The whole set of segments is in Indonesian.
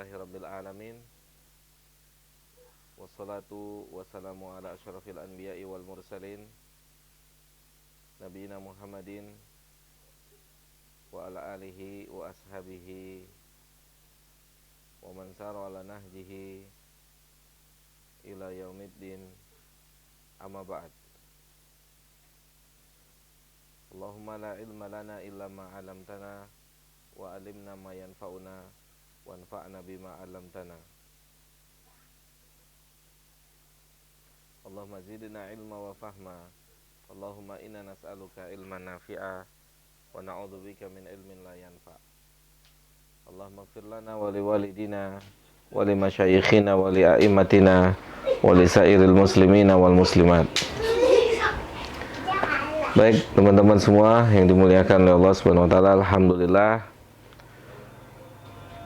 Alhamdulillahirabbil alamin. Wassalatu wassalamu ala asyrafil anbiya'i wal mursalin nabiyina Muhammadin wa ala alihi wa ashabihi wa man sara ala nahjihi ila yaumiddin, amma ba'd. Allahumma la ilma lana illa ma 'allamtana wa 'allimna ma yanfa'una wanfa'na bima 'allamtana. Allahumma zidna ilma wa fahma. Allahumma inna nas'aluka ilman nafi'a wa na'udzubika min ilmin la yanfa'. Allahumma ighfir lana wa liwalidina wa limasyayikhina wa li'a'immatina wa lisairil muslimina wal muslimat. Baik teman-teman semua yang dimuliakan oleh Allah Subhanahu wa taala, alhamdulillah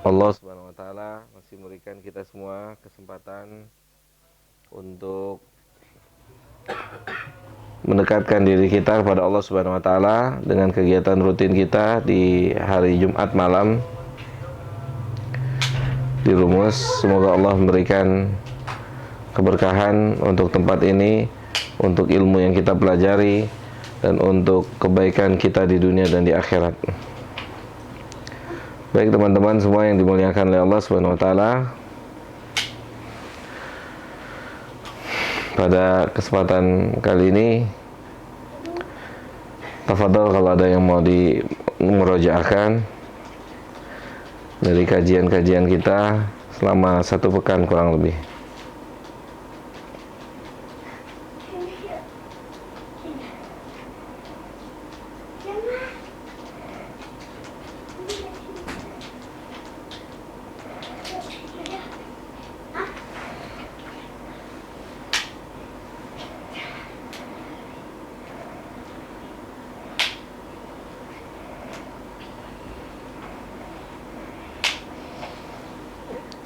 Allah Subhanahu wa taala masih memberikan kita semua kesempatan untuk mendekatkan diri kita kepada Allah Subhanahu wa taala dengan kegiatan rutin kita di hari Jumat malam di Rumus. Semoga Allah memberikan keberkahan untuk tempat ini, untuk ilmu yang kita pelajari, dan untuk kebaikan kita di dunia dan di akhirat. Baik teman-teman semua yang dimuliakan oleh Allah Subhanahu wa taala, pada kesempatan kali ini tafadhol kalau ada yang mau dimurojaahkan dari kajian-kajian kita selama 1 pekan kurang lebih.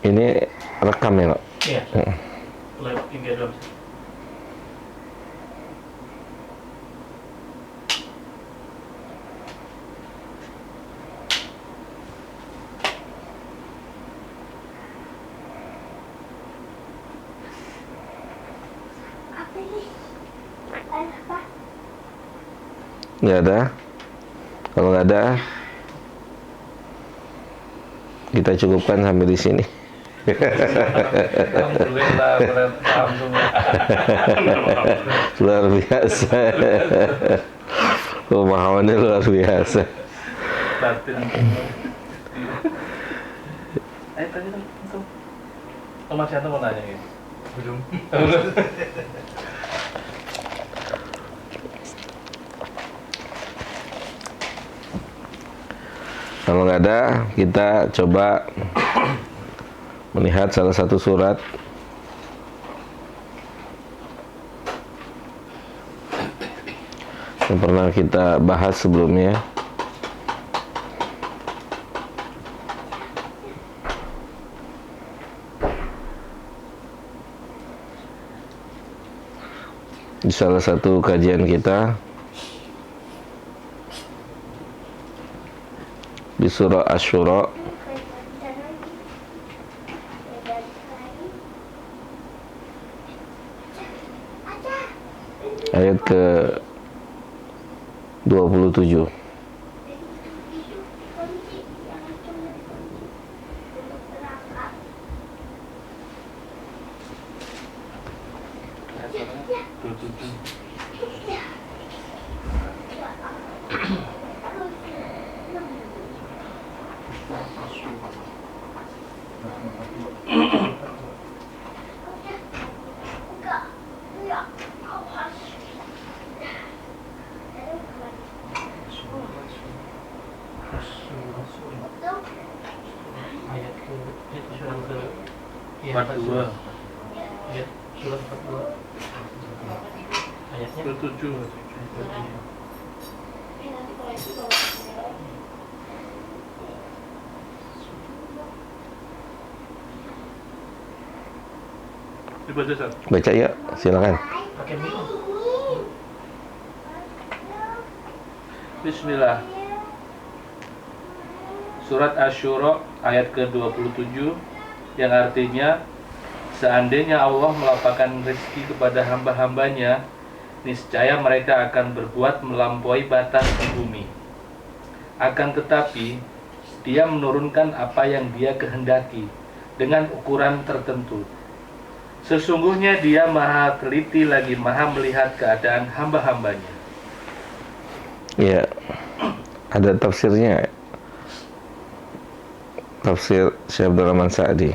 Ini rekam ya, Pak? Iya. Live tiga dulu. Nggak ada. Kalau nggak ada, kita cukupkan sampai di sini. Alhamdulillah, Luar biasa. Pemahamannya luar biasa. Ayo tadi tuh. Mas Yanto mau nanya gitu. Belum. Kalau nggak ada, kita coba melihat salah satu surat yang pernah kita bahas sebelumnya. Di salah satu kajian kita di surah Asy-Syura ayat ke 27. Ayat 42. Ayat surat 42. Ayatnya 27. Dibaca, Sar. Baca ya, silakan. Pakai mic. Bismillah. Surat Asy-Syura ayat ke-27. yang artinya seandainya Allah melapangkan rezeki kepada hamba-hambanya, niscaya mereka akan berbuat melampaui batas di bumi. Akan tetapi, Dia menurunkan apa yang Dia kehendaki dengan ukuran tertentu. Sesungguhnya Dia maha teliti lagi maha melihat keadaan hamba-hambanya. Ya, ada tafsirnya. Tafsir Syekh Abdul Rahman Sa'di.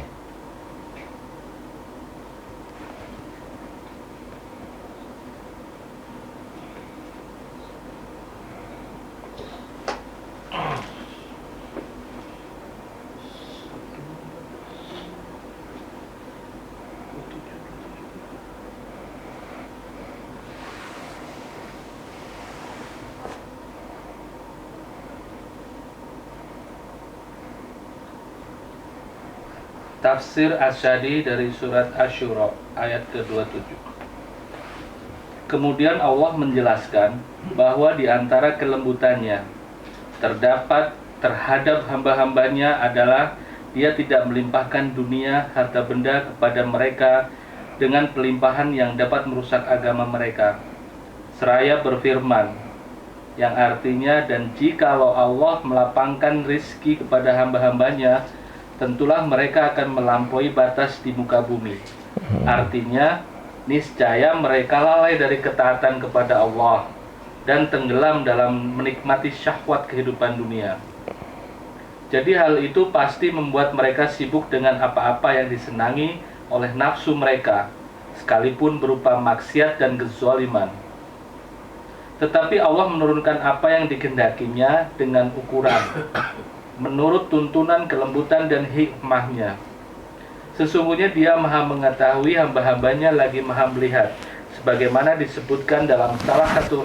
Tafsir Asy'adi dari surat Asy-Syura ayat ke-27. Kemudian Allah menjelaskan bahwa di antara kelembutannya terdapat terhadap hamba-hambanya adalah Dia tidak melimpahkan dunia harta benda kepada mereka dengan pelimpahan yang dapat merusak agama mereka. Seraya berfirman, yang artinya, dan jikalau Allah melapangkan rizki kepada hamba-hambanya, tentulah mereka akan melampaui batas di muka bumi. Artinya, niscaya mereka lalai dari ketaatan kepada Allah dan tenggelam dalam menikmati syahwat kehidupan dunia. Jadi hal itu pasti membuat mereka sibuk dengan apa-apa yang disenangi oleh nafsu mereka, sekalipun berupa maksiat dan kezaliman. Tetapi Allah menurunkan apa yang dikehendakinya dengan ukuran menurut tuntunan kelembutan dan hikmahnya. Sesungguhnya Dia maha mengetahui, hamba-hambanya lagi maha melihat, sebagaimana disebutkan dalam salah satu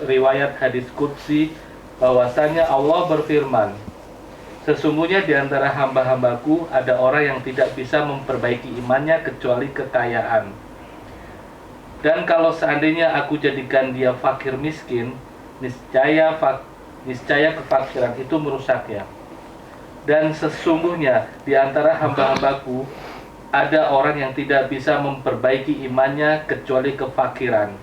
riwayat hadis qudsi bahwasanya Allah berfirman, sesungguhnya di antara hamba-hambaku ada orang yang tidak bisa memperbaiki imannya kecuali kekayaan. Dan kalau seandainya aku jadikan dia fakir miskin, niscaya kefakiran itu merusaknya. Dan sesungguhnya di antara hamba-hambaku ada orang yang tidak bisa memperbaiki imannya kecuali kefakiran.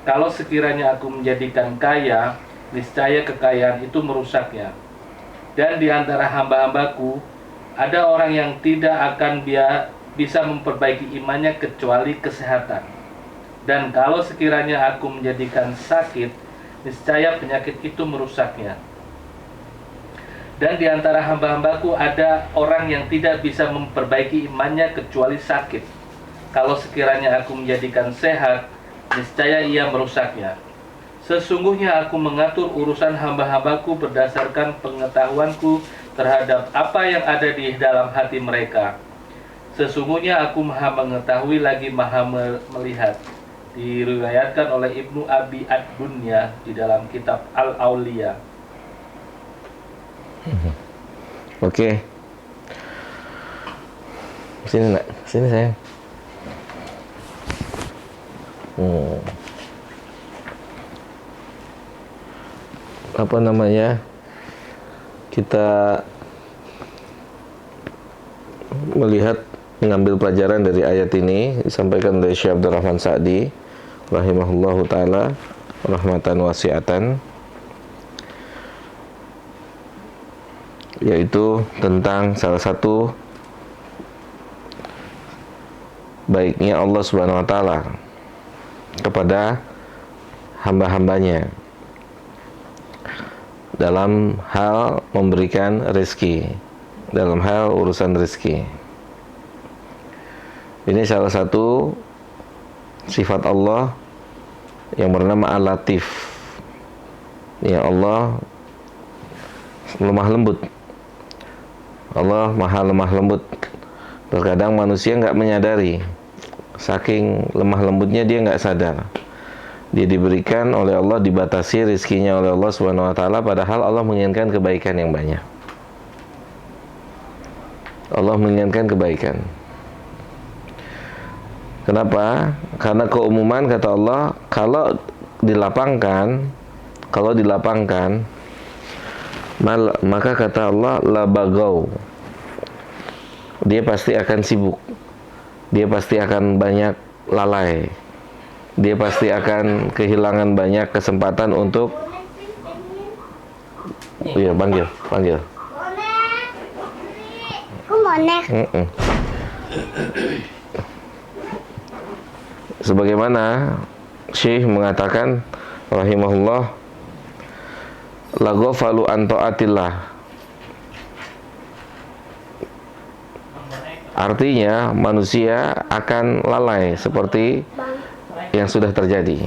Kalau sekiranya aku menjadikan kaya, niscaya kekayaan itu merusaknya. Dan di antara hamba-hambaku ada orang yang tidak akan bisa memperbaiki imannya kecuali kesehatan. Dan kalau sekiranya aku menjadikan sakit, niscaya penyakit itu merusaknya. Dan di antara hamba-hambaku ada orang yang tidak bisa memperbaiki imannya kecuali sakit. Kalau sekiranya aku menjadikan sehat, niscaya ia merusaknya. Sesungguhnya aku mengatur urusan hamba-hambaku berdasarkan pengetahuanku terhadap apa yang ada di dalam hati mereka. Sesungguhnya aku maha mengetahui lagi maha melihat. Diriwayatkan oleh Ibnu Abi Ad-Dunya di dalam kitab Al-Auliya. Oke. Sini nak, sini sayang. Apa namanya? Kita melihat, mengambil pelajaran dari ayat ini disampaikan oleh Syekh Abdul Rahman Sa'di rahimahullahu taala rahmatan wasi'atan, yaitu tentang salah satu baiknya Allah Subhanahu wa taala kepada hamba-hambanya dalam hal memberikan rezeki, dalam hal urusan rezeki. Ini salah satu sifat Allah yang bernama Al-Latif. Ya, Allah lemah lembut. Allah maha lemah lembut. Terkadang manusia nggak menyadari, saking lemah lembutnya dia nggak sadar. Dia diberikan oleh Allah, dibatasi rizkinya oleh Allah Subhanahu wa taala, padahal Allah menginginkan kebaikan yang banyak. Allah menginginkan kebaikan. Kenapa? Karena keumuman kata Allah, kalau dilapangkan, maka kata Allah la bagau, dia pasti akan sibuk, dia pasti akan banyak lalai, dia pasti akan kehilangan banyak kesempatan untuk panggil. Bonek. Sebagaimana Syekh mengatakan rahimahullah, la ghafalu an taatillah. Artinya manusia akan lalai seperti yang sudah terjadi.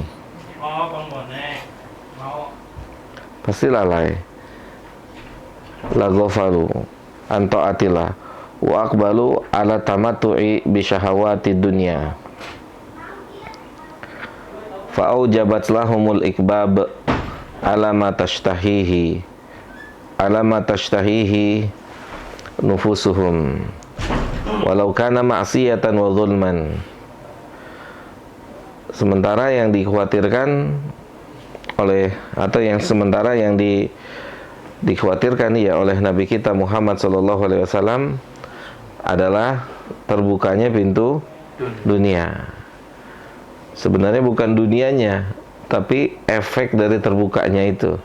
Pasti lalai. La ghafalu an taatillah wa aqbalu ala tamattu'i bi syahawati dunya. Fa aujabat lahumul ikbab ala ma tashtahihi nufusuhum walau kana ma'siyatan wa zulman. Sementara yang dikhawatirkan oleh, atau yang sementara yang dikhawatirkan ya oleh Nabi kita Muhammad SAW adalah terbukanya pintu dunia. Sebenarnya bukan dunianya, tapi efek dari terbukanya itu.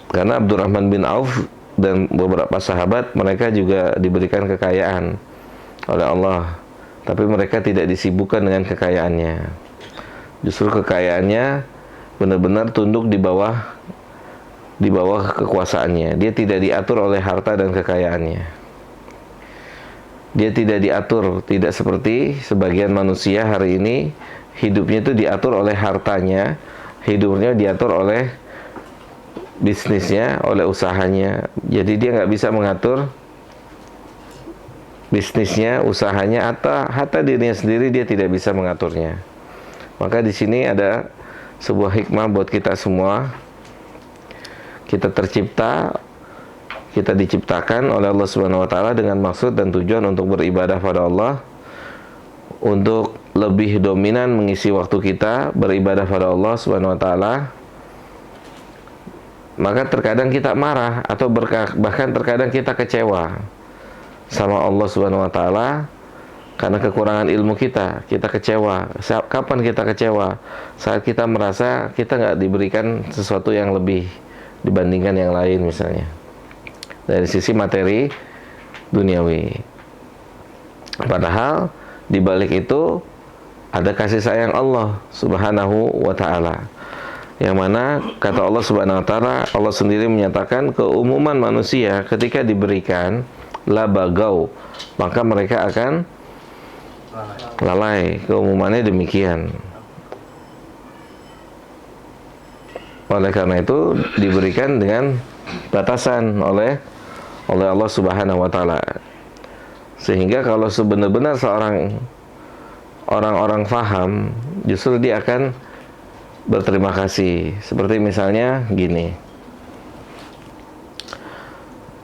Karena Abdurrahman bin Auf dan beberapa sahabat, mereka juga diberikan kekayaan oleh Allah, tapi mereka tidak disibukkan dengan kekayaannya. Justru kekayaannya benar-benar tunduk di bawah kekuasaannya. Dia tidak diatur oleh harta dan kekayaannya. Dia tidak diatur, tidak seperti sebagian manusia hari ini hidupnya itu diatur oleh hartanya, hidupnya diatur oleh bisnisnya, oleh usahanya. Jadi dia nggak bisa mengatur bisnisnya, usahanya, atau hatta dirinya sendiri dia tidak bisa mengaturnya. Maka di sini ada sebuah hikmah buat kita semua. Kita tercipta, kita diciptakan oleh Allah Subhanahu wa taala dengan maksud dan tujuan untuk beribadah pada Allah, untuk lebih dominan mengisi waktu kita beribadah pada Allah Subhanahu wa taala. Maka terkadang kita marah atau bahkan terkadang kita kecewa sama Allah Subhanahu wa taala karena kekurangan ilmu kita. Kita kecewa. Kapan kita kecewa? Saat kita merasa kita nggak diberikan sesuatu yang lebih dibandingkan yang lain, misalnya dari sisi materi duniawi. Padahal di balik itu ada kasih sayang Allah Subhanahu wa taala. Yang mana kata Allah Subhanahu wa taala, Allah sendiri menyatakan keumuman manusia ketika diberikan la bagau, maka mereka akan lalai. Keumumannya demikian. Oleh karena itu diberikan dengan batasan oleh Allah Subhanahu wa taala. Sehingga kalau sebenar-benar orang-orang faham, justru dia akan berterima kasih. Seperti misalnya gini.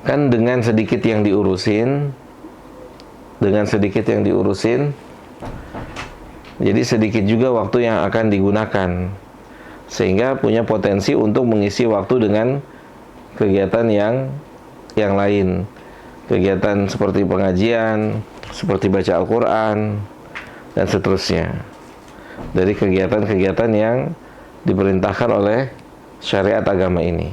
Kan dengan sedikit yang diurusin, jadi sedikit juga waktu yang akan digunakan, sehingga punya potensi untuk mengisi waktu dengan kegiatan yang lain, kegiatan seperti pengajian, seperti baca Al-Quran, dan seterusnya, dari kegiatan-kegiatan yang diperintahkan oleh syariat agama ini.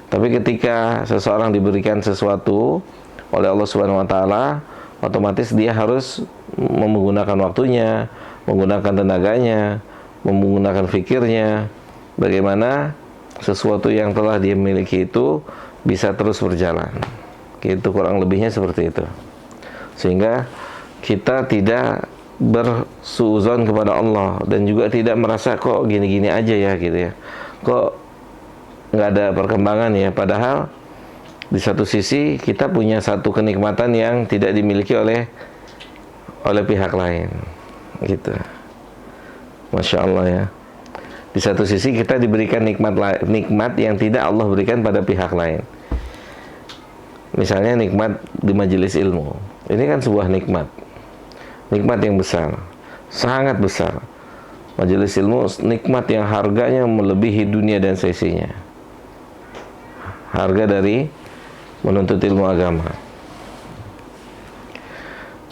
Tapi ketika seseorang diberikan sesuatu oleh Allah Subhanahu wa taala, otomatis dia harus menggunakan waktunya, menggunakan tenaganya, menggunakan fikirnya, bagaimana sesuatu yang telah dia miliki itu bisa terus berjalan. Itu kurang lebihnya seperti itu. Sehingga kita tidak bersuuzon kepada Allah, dan juga tidak merasa kok gini-gini aja ya gitu ya, kok nggak ada perkembangan ya. Padahal di satu sisi kita punya satu kenikmatan yang tidak dimiliki oleh pihak lain gitu. Masya Allah ya. Di satu sisi kita diberikan nikmat yang tidak Allah berikan pada pihak lain. Misalnya nikmat di majelis ilmu. Ini kan sebuah nikmat yang besar, sangat besar. Majelis ilmu nikmat yang harganya melebihi dunia dan seisinya. Harga dari menuntut ilmu agama.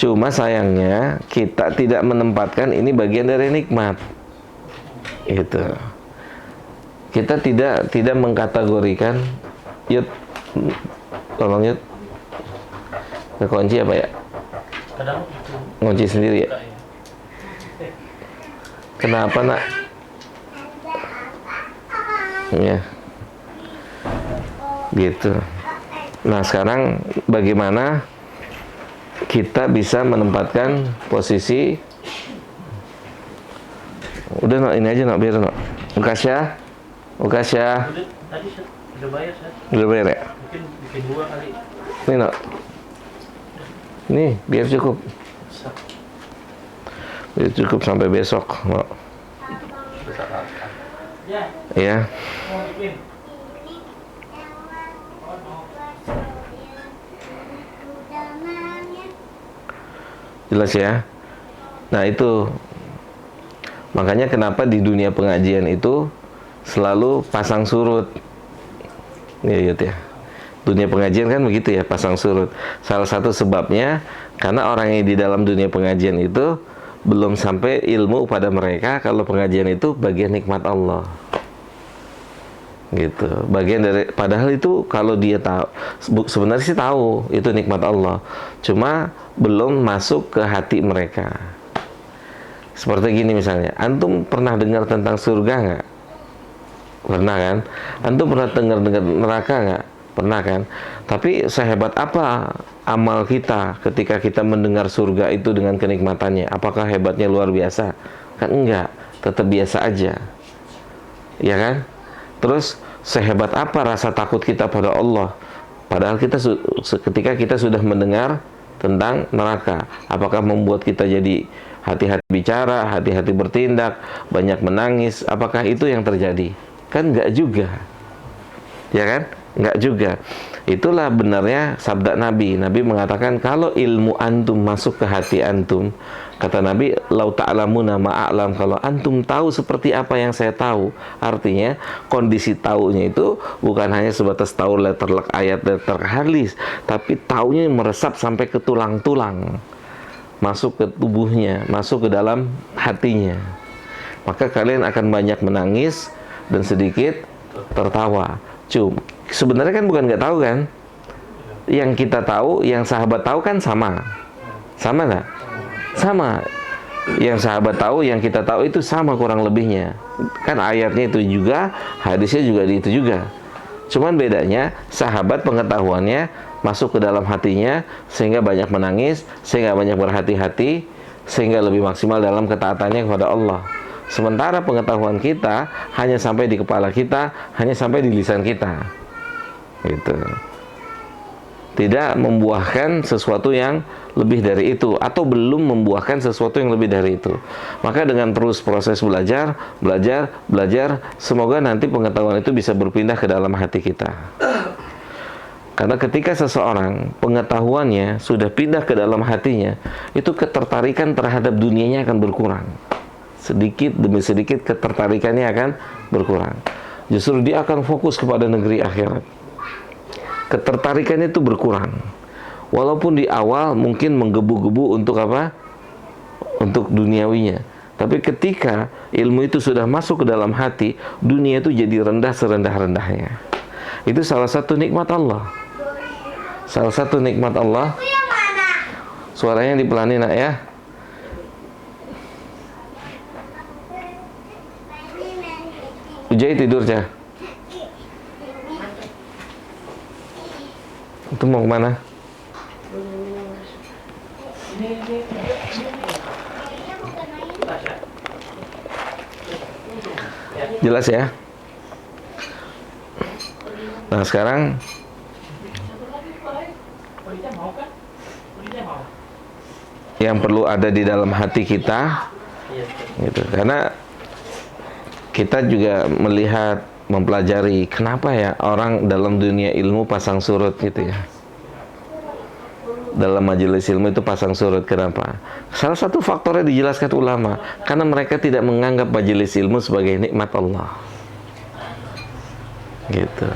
Cuma sayangnya kita tidak menempatkan ini bagian dari nikmat. Gitu. Kita tidak mengkategorikan. Yud, tolong Yud. Kekunci apa ya? Kadang itu Ngunci sendiri ya? Kenapa nak? Ya. Gitu. Nah sekarang bagaimana kita bisa menempatkan posisi. Udah nak, ini aja nak, biar nak. Ukasya. tadi sudah bayar saya. Udah bayar ya? Mungkin bikin 2 kali. Nih nak. Nih biar cukup. Biar cukup sampai besok nak. Ya. Jelas ya. Nah itu makanya kenapa di dunia pengajian itu selalu pasang surut. Ya Yud ya. Dunia pengajian kan begitu ya, pasang surut. Salah satu sebabnya karena orang yang di dalam dunia pengajian itu belum sampai ilmu pada mereka kalau pengajian itu bagian nikmat Allah. Gitu. Bagian dari, padahal itu kalau dia tahu, sebenarnya sih tahu itu nikmat Allah. Cuma belum masuk ke hati mereka. Seperti gini misalnya, antum pernah dengar tentang surga nggak? Pernah kan? Antum pernah dengar neraka nggak? Pernah kan? Tapi sehebat apa amal kita ketika kita mendengar surga itu dengan kenikmatannya? Apakah hebatnya luar biasa? Kan enggak, tetap biasa aja. Ya kan? Terus sehebat apa rasa takut kita pada Allah? Padahal kita ketika kita sudah mendengar tentang neraka, apakah membuat kita jadi hati-hati bicara, hati-hati bertindak, banyak menangis? Apakah itu yang terjadi? Kan enggak juga. Ya kan? Enggak juga. Itulah benarnya sabda Nabi. Nabi mengatakan kalau ilmu antum masuk ke hati antum, kata Nabi, lau ta'lamuna ma'a'lam, kalau antum tahu seperti apa yang saya tahu. Artinya kondisi taunya itu bukan hanya sebatas tahu letter ayat, letter hadis, tapi taunya meresap sampai ke tulang-tulang, masuk ke tubuhnya, masuk ke dalam hatinya. Maka kalian akan banyak menangis dan sedikit tertawa. Sebenarnya kan bukan nggak tahu kan? Yang kita tahu, yang sahabat tahu kan sama nggak? Sama. Yang sahabat tahu, yang kita tahu itu sama kurang lebihnya. Kan ayatnya itu juga, hadisnya juga itu juga. Cuman bedanya sahabat pengetahuannya masuk ke dalam hatinya sehingga banyak menangis, sehingga banyak berhati-hati, sehingga lebih maksimal dalam ketaatannya kepada Allah. Sementara pengetahuan kita hanya sampai di kepala kita, hanya sampai di lisan kita. Gitu. Tidak membuahkan sesuatu yang lebih dari itu, atau belum membuahkan sesuatu yang lebih dari itu. Maka dengan terus proses belajar, semoga nanti pengetahuan itu bisa berpindah ke dalam hati kita. Karena ketika seseorang pengetahuannya sudah pindah ke dalam hatinya, itu ketertarikan terhadap dunianya akan berkurang. Sedikit demi sedikit ketertarikannya akan berkurang. Justru dia akan fokus kepada negeri akhirat. Ketertarikannya itu berkurang. Walaupun di awal mungkin menggebu-gebu untuk apa? Untuk duniawinya. Tapi ketika ilmu itu sudah masuk ke dalam hati, dunia itu jadi rendah serendah-rendahnya. Itu salah satu nikmat Allah. Salah satu nikmat Allah. Suaranya dipelanin nak ya. Ujai tidur Cah. Itu mau kemana? Jelas ya? Nah sekarang yang perlu ada di dalam hati kita, gitu. Karena kita juga melihat, mempelajari kenapa ya orang dalam dunia ilmu pasang surut gitu ya. Dalam majelis ilmu itu pasang surut, kenapa? Salah satu faktornya dijelaskan ulama, karena mereka tidak menganggap majelis ilmu sebagai nikmat Allah. Gitu.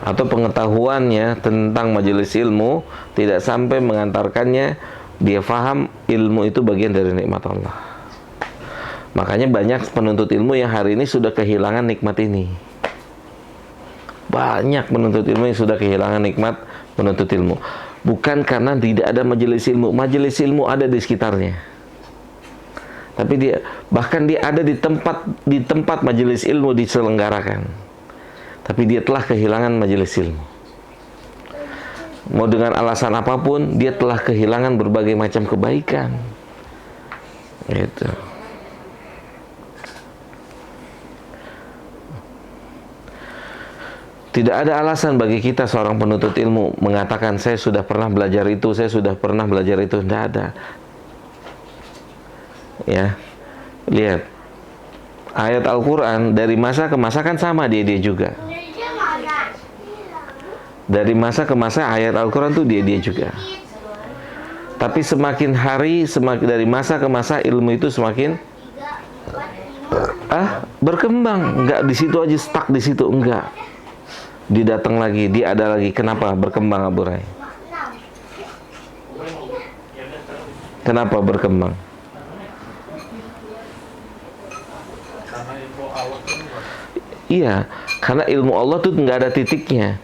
Atau pengetahuannya tentang majelis ilmu tidak sampai mengantarkannya Dia faham ilmu itu bagian dari nikmat Allah. Makanya banyak penuntut ilmu yang hari ini sudah kehilangan nikmat ini. Banyak penuntut ilmu yang sudah kehilangan nikmat penuntut ilmu. Bukan karena tidak ada majelis ilmu. Majelis ilmu ada di sekitarnya. Tapi bahkan dia ada di tempat majelis ilmu diselenggarakan. Tapi dia telah kehilangan majelis ilmu. Mau dengan alasan apapun, dia telah kehilangan berbagai macam kebaikan. Gitu. Tidak ada alasan bagi kita seorang penuntut ilmu mengatakan saya sudah pernah belajar itu, saya sudah pernah belajar itu. Tidak ada. Ya, lihat ayat Al-Quran dari masa ke masa kan sama dia juga. Dari masa ke masa ayat Al-Quran tuh dia juga. Tapi semakin hari, dari masa ke masa ilmu itu semakin berkembang. Enggak di situ aja stuck di situ, enggak. Dia datang lagi, dia ada lagi. Kenapa berkembang, Abu Rai? Kenapa berkembang? Iya, karena ilmu Allah tuh nggak ada titiknya.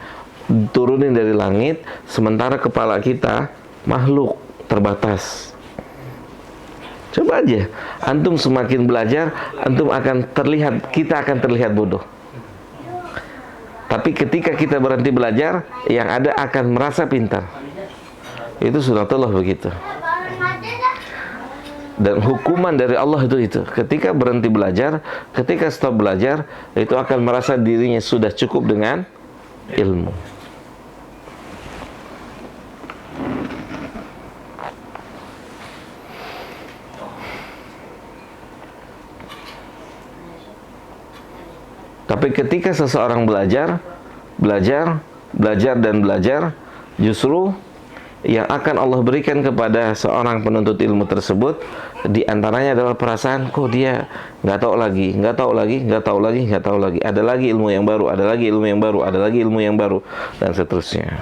Turunin dari langit, sementara kepala kita makhluk terbatas. Coba aja, antum semakin belajar, kita akan terlihat bodoh. Tapi ketika kita berhenti belajar, yang ada akan merasa pintar. Itu sunatullah begitu. Dan hukuman dari Allah itu. Ketika berhenti belajar, ketika stop belajar, itu akan merasa dirinya sudah cukup dengan ilmu. Tapi ketika seseorang belajar, justru yang akan Allah berikan kepada seorang penuntut ilmu tersebut, diantaranya adalah perasaan, kok dia nggak tahu lagi, ada lagi ilmu yang baru, ada lagi ilmu yang baru, dan seterusnya.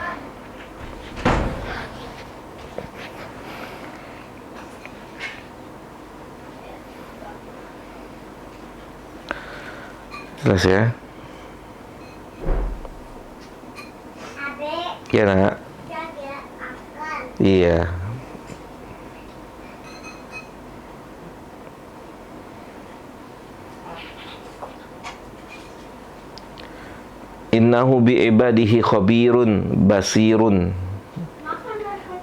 Jelas ya? Iya nak? Iya. Innahu bi'ibadihi khabirun basirun.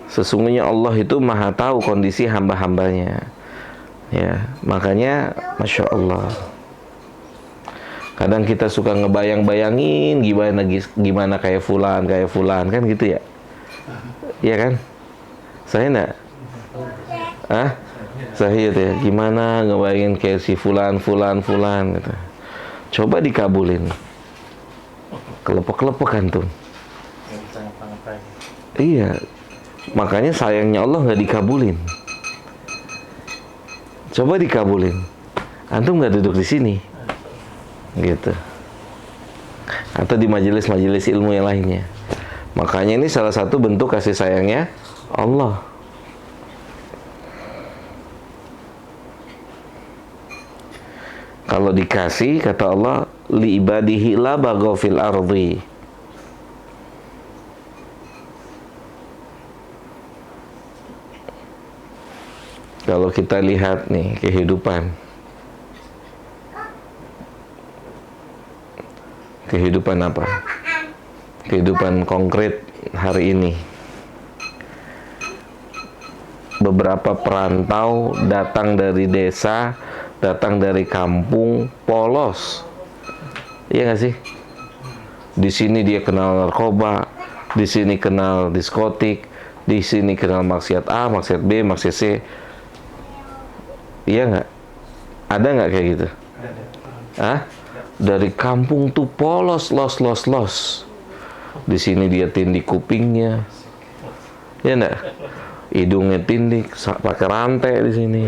Sesungguhnya Allah itu maha tahu kondisi hamba-hambanya. Ya, makanya Masya Allah. Kadang kita suka ngebayang-bayangin gimana kayak fulan kan gitu ya. Iya kan? Saya enggak? Saya itu ya. Gimana ngebayangin kayak si fulan gitu. Coba dikabulin. Kelepek-kelepek antum. Iya. Makanya sayangnya Allah nggak dikabulin. Coba dikabulin. Antum nggak duduk di sini. Gitu. Atau di majelis-majelis ilmu yang lainnya. Makanya ini salah satu bentuk kasih sayangnya Allah. Kalau dikasih, kata Allah, li ibadihi la baghaw fil ardi. Kalau kita lihat nih kehidupan apa? Kehidupan konkret hari ini. Beberapa perantau datang dari desa, datang dari kampung, polos. Iya nggak sih? Di sini dia kenal narkoba, di sini kenal diskotik, di sini kenal maksiat A, maksiat B, maksiat C. Iya nggak? Ada nggak kayak gitu? Dari kampung tuh polos, los. Di sini dia tindik kupingnya, ya enggak? Hidungnya tindik, pakai rantai di sini.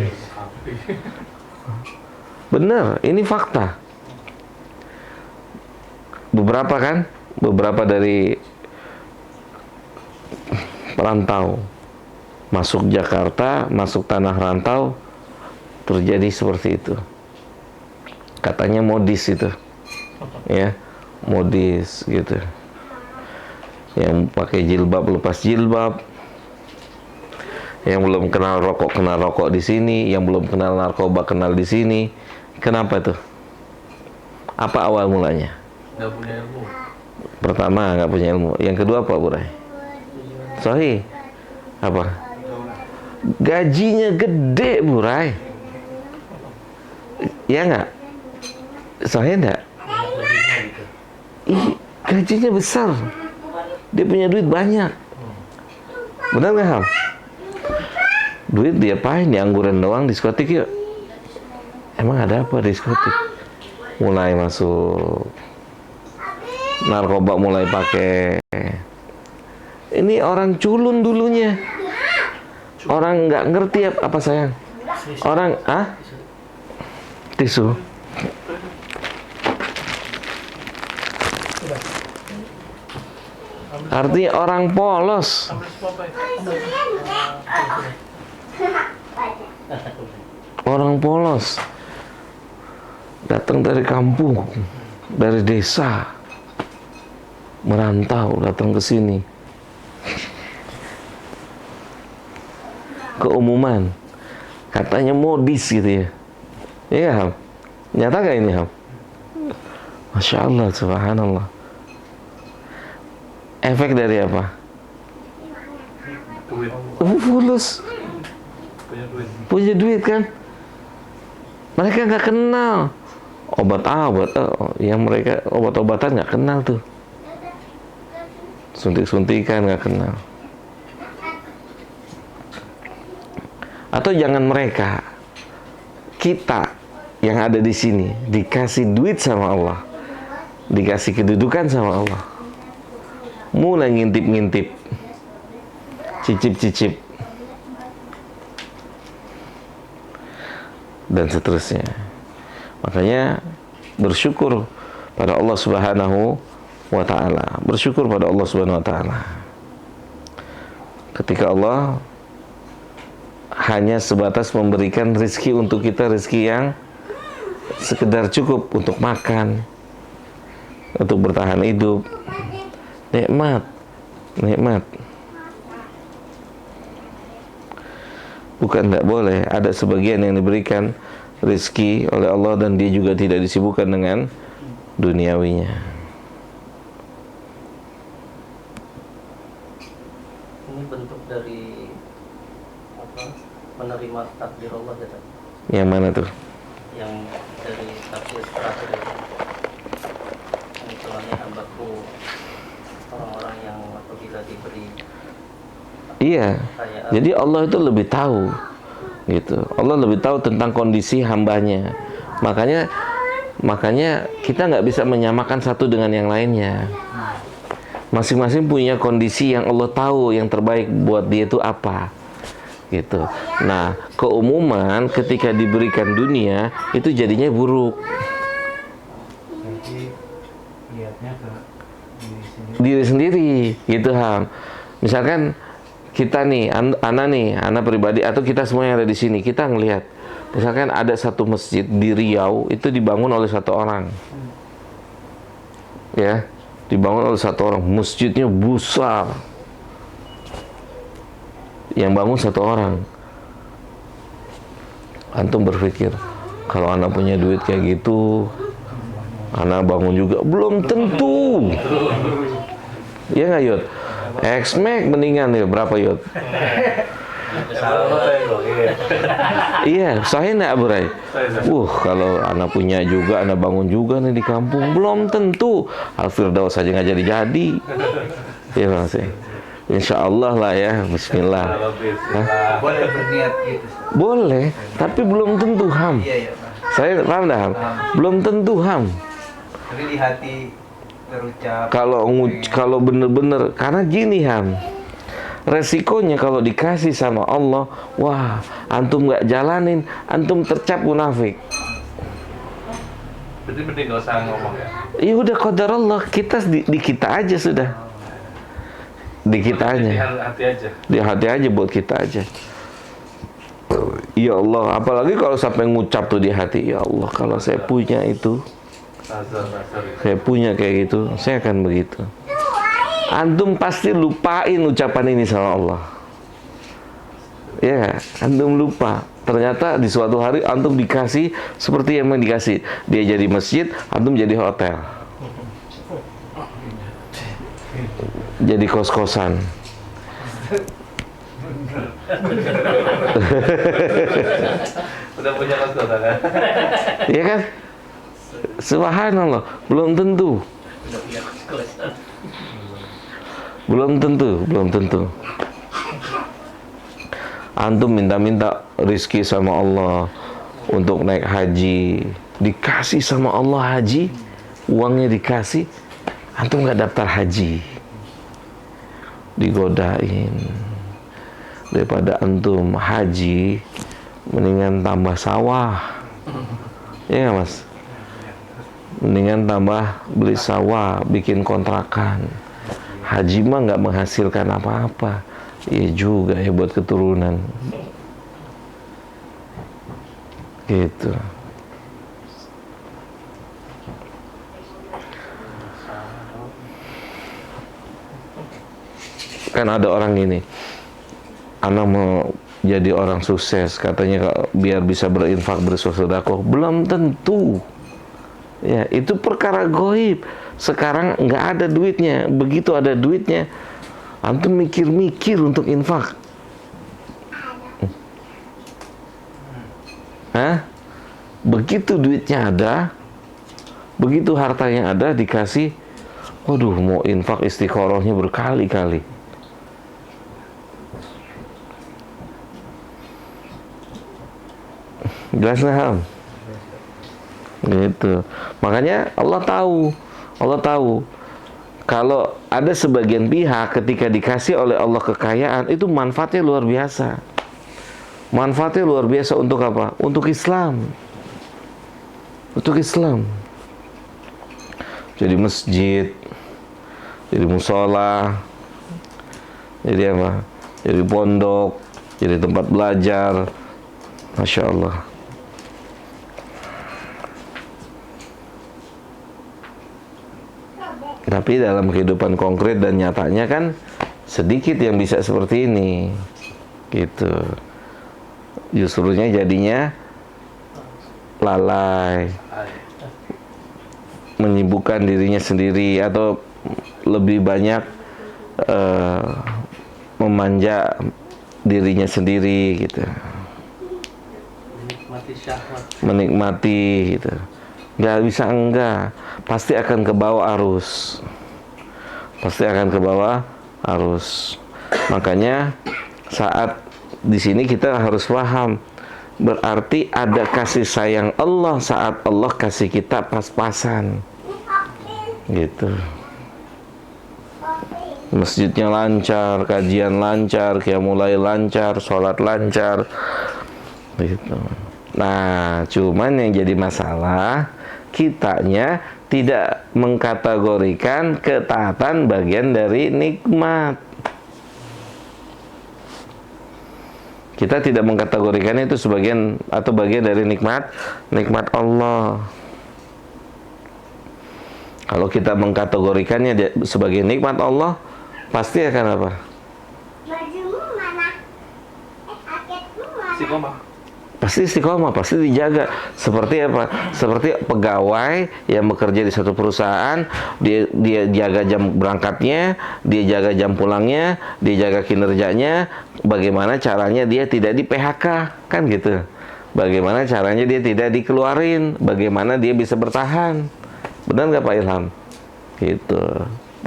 Bener, ini fakta. Beberapa dari perantau masuk Jakarta, masuk tanah rantau, terjadi seperti itu. Katanya modis itu, ya, modis gitu. Yang pakai jilbab lepas jilbab, yang belum kenal rokok di sini, yang belum kenal narkoba kenal di sini. Kenapa tuh? Apa awal mulanya? Nggak punya ilmu. Pertama, nggak punya ilmu. Yang kedua apa, Burai? Sahih. Apa? Gajinya gede, Burai. Ya nggak? Sahih nggak? Gajinya besar. Dia punya duit banyak. Benar nggak, Ham? Duit dia apain? Di angguran doang, diskotik yuk. Emang ada apa diskotik? Mulai masuk narkoba, mulai pakai. Ini orang culun dulunya. Orang nggak ngerti apa sayang. Orang tisu. Artinya orang polos. Orang polos. Datang dari kampung, dari desa, merantau datang ke sini. Keumuman, katanya modis gitu ya. Iya, Ham? Nyata gak ini, Ham? Masya Allah, subhanallah. Efek dari apa? Duit. Fulus. Punya duit kan? Mereka nggak kenal obat yang mereka obat-obatan nggak kenal tuh. Suntik-suntikan nggak kenal. Atau jangan mereka, kita yang ada di sini dikasih duit sama Allah, dikasih kedudukan sama Allah, mulai ngintip-ngintip, cicip-cicip, dan seterusnya. Makanya bersyukur pada Allah Subhanahu wa ta'ala. Bersyukur pada Allah Subhanahu wa ta'ala. Ketika Allah hanya sebatas memberikan rezeki untuk kita, rezeki yang sekedar cukup untuk makan, untuk bertahan hidup. Nikmat. Bukan tidak boleh. Ada sebagian yang diberikan rezeki oleh Allah dan dia juga tidak disibukkan dengan duniawinya. Ini bentuk dari menerima takdir Allah ya, Pak? Yang mana tuh? Yang dari tafsir terakhir itu. Yang istilahnya hambaku, orang-orang yang apabila diberi. Iya. Jadi Allah itu lebih tahu, gitu. Allah lebih tahu tentang kondisi hambanya. Makanya kita nggak bisa menyamakan satu dengan yang lainnya. Masing-masing punya kondisi yang Allah tahu yang terbaik buat dia itu apa, gitu. Nah, keumuman ketika diberikan dunia itu jadinya buruk. Jadi lihatnya ke Diri sendiri, gitu, Ham. Misalkan kita nih, Ana pribadi atau kita semua yang ada di sini, kita ngelihat, misalkan ada satu masjid di Riau itu dibangun oleh satu orang, ya, dibangun oleh satu orang, masjidnya besar, yang bangun satu orang. Antum berpikir, kalau Ana punya duit kayak gitu, Ana bangun juga, belum tentu. Iya nggak, Yud? X-Max mendingan ya, berapa, Yud? Iya, sahih nggak, Bray? Kalau Ana punya juga, Ana bangun juga nih di kampung, belum tentu. Al-Firdaus saja nggak jadi-jadi. Iya, Mas. Insya Allah lah ya, Bismillah. boleh berniat gitu. Boleh, tapi belum tentu, Ham. Iya, Saya paham dah, Ham? Belum tentu, Ham. tapi di hati terucap. Kalau bener-bener, karena gini, Ham, resikonya kalau dikasih sama Allah, wah, antum nggak jalanin, antum tercap munafik. Berarti mending nggak usah ngomong ya. Ya udah, qadar Allah, kita di kita aja sudah. di kita Di aja, hati aja. di hati aja, buat kita aja. Ya Allah, apalagi kalau sampai ngucap tuh di hati, ya Allah, kalau saya punya itu, saya punya kayak gitu, saya akan begitu. Antum pasti lupain ucapan ini sama Allah. Ya, antum lupa. Ternyata di suatu hari antum dikasih seperti yang dikasih. Dia jadi masjid, antum jadi hotel. Jadi kos-kosan. Udah punya kos-kosan kan? Iya kan? Subhanallah, belum tentu. Udah punya kos-kosan. Belum tentu. Antum minta-minta rizki sama Allah untuk naik haji, dikasih sama Allah haji, uangnya dikasih, antum nggak daftar haji, digodain. Daripada antum haji, mendingan tambah sawah, ya nggak mas? Mendingan tambah beli sawah, bikin kontrakan. Haji mah nggak menghasilkan apa-apa. Iya juga ya buat keturunan. Gitu. Kan ada orang gini, anak mau jadi orang sukses, katanya biar bisa berinfak, bersedekah. Belum tentu. Ya, itu perkara goib. Sekarang nggak ada duitnya. Begitu ada duitnya, antum mikir-mikir untuk infak. Hah? Begitu duitnya ada, begitu hartanya ada, dikasih, waduh, mau infak istiqorohnya berkali-kali. Jelas nggak? Gitu. Makanya Allah tahu kalau ada sebagian pihak ketika dikasih oleh Allah kekayaan, itu manfaatnya luar biasa. Manfaatnya luar biasa untuk apa? Untuk Islam. Untuk Islam. Jadi masjid, jadi musola, jadi apa? Jadi pondok, jadi tempat belajar. Masya Allah. Tapi dalam kehidupan konkret dan nyatanya kan sedikit yang bisa seperti ini, gitu. Justrunya jadinya lalai, menyibukkan dirinya sendiri, atau lebih banyak memanja dirinya sendiri, gitu. Menikmati syahwat. Menikmati, gitu. Nggak bisa, enggak, pasti akan ke bawah arus, pasti akan ke bawah arus. Makanya saat di sini kita harus paham, berarti ada kasih sayang Allah saat Allah kasih kita pas-pasan, gitu. Masjidnya lancar, kajian lancar, qiyamul lail lancar, sholat lancar, gitu. Nah, cuman yang jadi masalah, kitanya tidak mengkategorikan ketaatan bagian dari nikmat. Kita tidak mengkategorikan itu sebagian atau bagian dari nikmat Allah. Kalau kita mengkategorikannya sebagai nikmat Allah, pasti akan apa? Bajumu mana? Jaketmu mana? Istiqomah. Pasti istiqomah, pasti dijaga. Seperti apa? Seperti pegawai yang bekerja di satu perusahaan, dia jaga jam berangkatnya, dia jaga jam pulangnya, dia jaga kinerjanya. Bagaimana caranya dia tidak di PHK, kan gitu? Bagaimana caranya dia tidak dikeluarin? Bagaimana dia bisa bertahan? Benar nggak Pak Ilham? Gitu.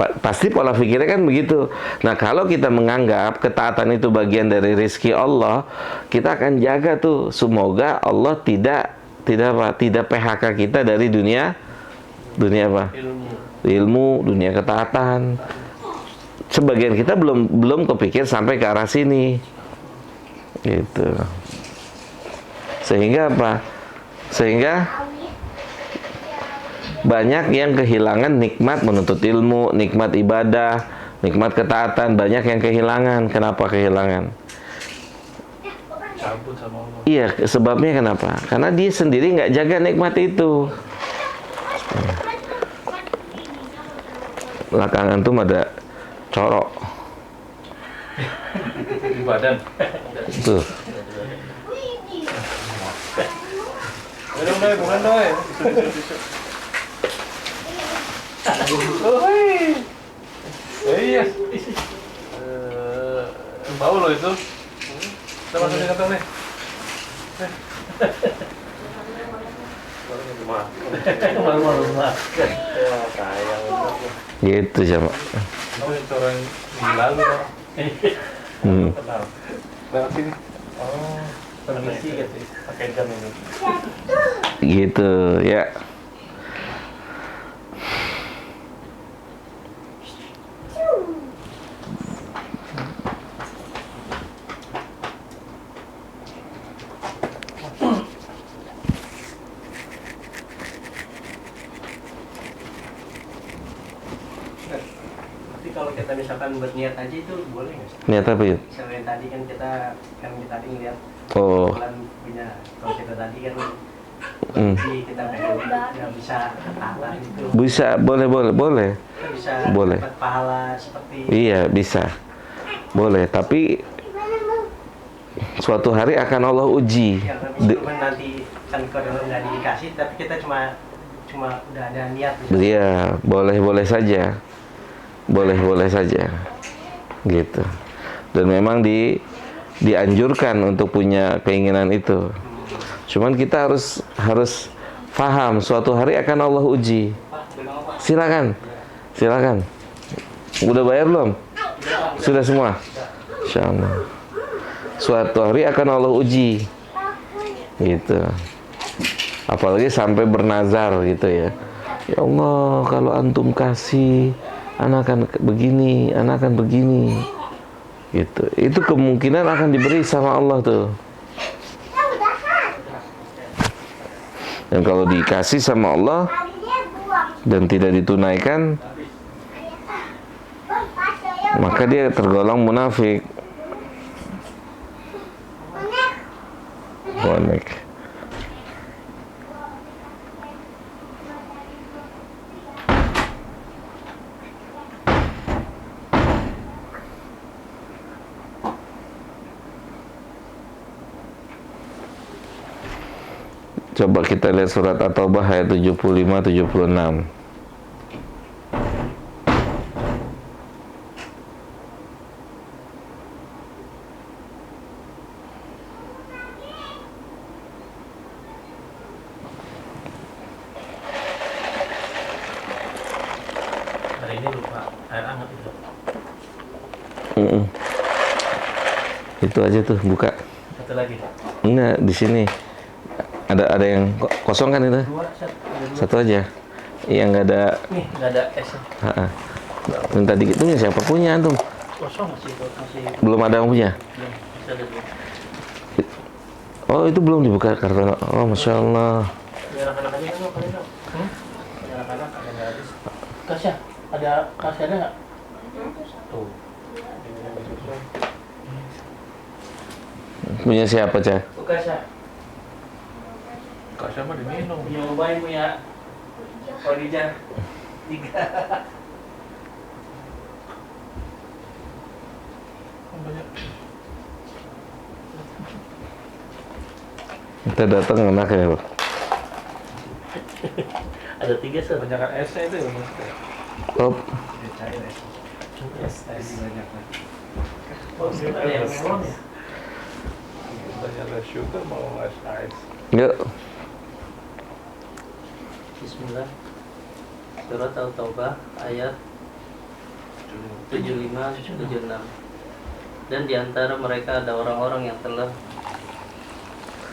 Pasti pola pikirnya kan begitu. Nah, kalau kita menganggap ketaatan itu bagian dari rezeki Allah, kita akan jaga tuh, semoga Allah tidak PHK kita dari dunia apa? Ilmu, dunia ketaatan. Sebagian kita belum kepikir sampai ke arah sini, gitu. Sehingga apa? Sehingga banyak yang kehilangan nikmat menuntut ilmu, nikmat ibadah, Nikmat ketaatan banyak yang kehilangan. Kenapa kehilangan? Cabut sama Allah. Iya, sebabnya kenapa? Karena dia sendiri nggak jaga nikmat itu. Belakangan tuh ada corok. Di badan. Tuh. Minum doi, bukan doi. Iya. Bau lo itu. Kita masukin kantong nih. Malu-malu makan. Wah, sayang. Gitu sama. Kamu orang gila lu. Kenal. Lewat sini. Oh, permisi gitu. Pakai jam ini. Gitu ya. Tapi kalau kita misalkan berniat aja itu boleh nggak sih? Niat apa ya? Misalnya yang tadi kan kita tadi ngeliat Oh. bulan punya, kalau kita tadi kan Hmm. kita nggak bisa ketahuan itu, Bisa, boleh. kita bisa Boleh. dapat pahala seperti Iya, bisa. Boleh, tapi suatu hari akan Allah uji. yang De- meskipun nanti kan kalau nggak dikasih, tapi kita cuma udah ada niat misalnya. Iya, boleh saja. Boleh saja. Gitu. Dan memang dianjurkan untuk punya keinginan itu. Cuman kita harus paham suatu hari akan Allah uji. Silakan. Udah bayar belum? Sudah semua? Insyaallah. Suatu hari akan Allah uji. Gitu. Apalagi sampai bernazar gitu ya. Ya Allah, kalau antum kasih, anak akan begini, anak akan begini. Gitu. Itu kemungkinan akan diberi sama Allah tuh. Dan kalau dikasih sama Allah dan tidak ditunaikan, maka dia tergolong munafik. Bonek. Coba kita lihat surat At-Taubah ayat 75-76. Hari ini lupa air hangat itu. Itu aja tuh, buka. Satu lagi. Enggak, di sini ada yang kosong kan itu? Dua, Satu aja. Yang nggak ada. Nih, nggak ada esnya. Yang tadi itu siapa punya antum? Kosong masih. Belum ada yang punya. Belum. Bisa ada dua. Oh, itu belum dibuka karena. Oh, masya Allah. Biar anak-anak aja kan kali dong. Biar anak-anak ada nggak habis. Kasya, kasih ada nggak? Tuh. Punya siapa, Cah? Kasya. Kasya mah diminum. Punya Ubay, punya Khadijah. 3. Banyak. Kita datang anaknya. Ada 3 sebanyak esnya itu ya maksudnya. Top. Es banyak. Oh, ada yang melon ya? Banyak ada sugar mau es ice. Yuk. Bismillah. Surat Al-Taubah ayat 75-76. Dan di antara mereka ada orang-orang yang telah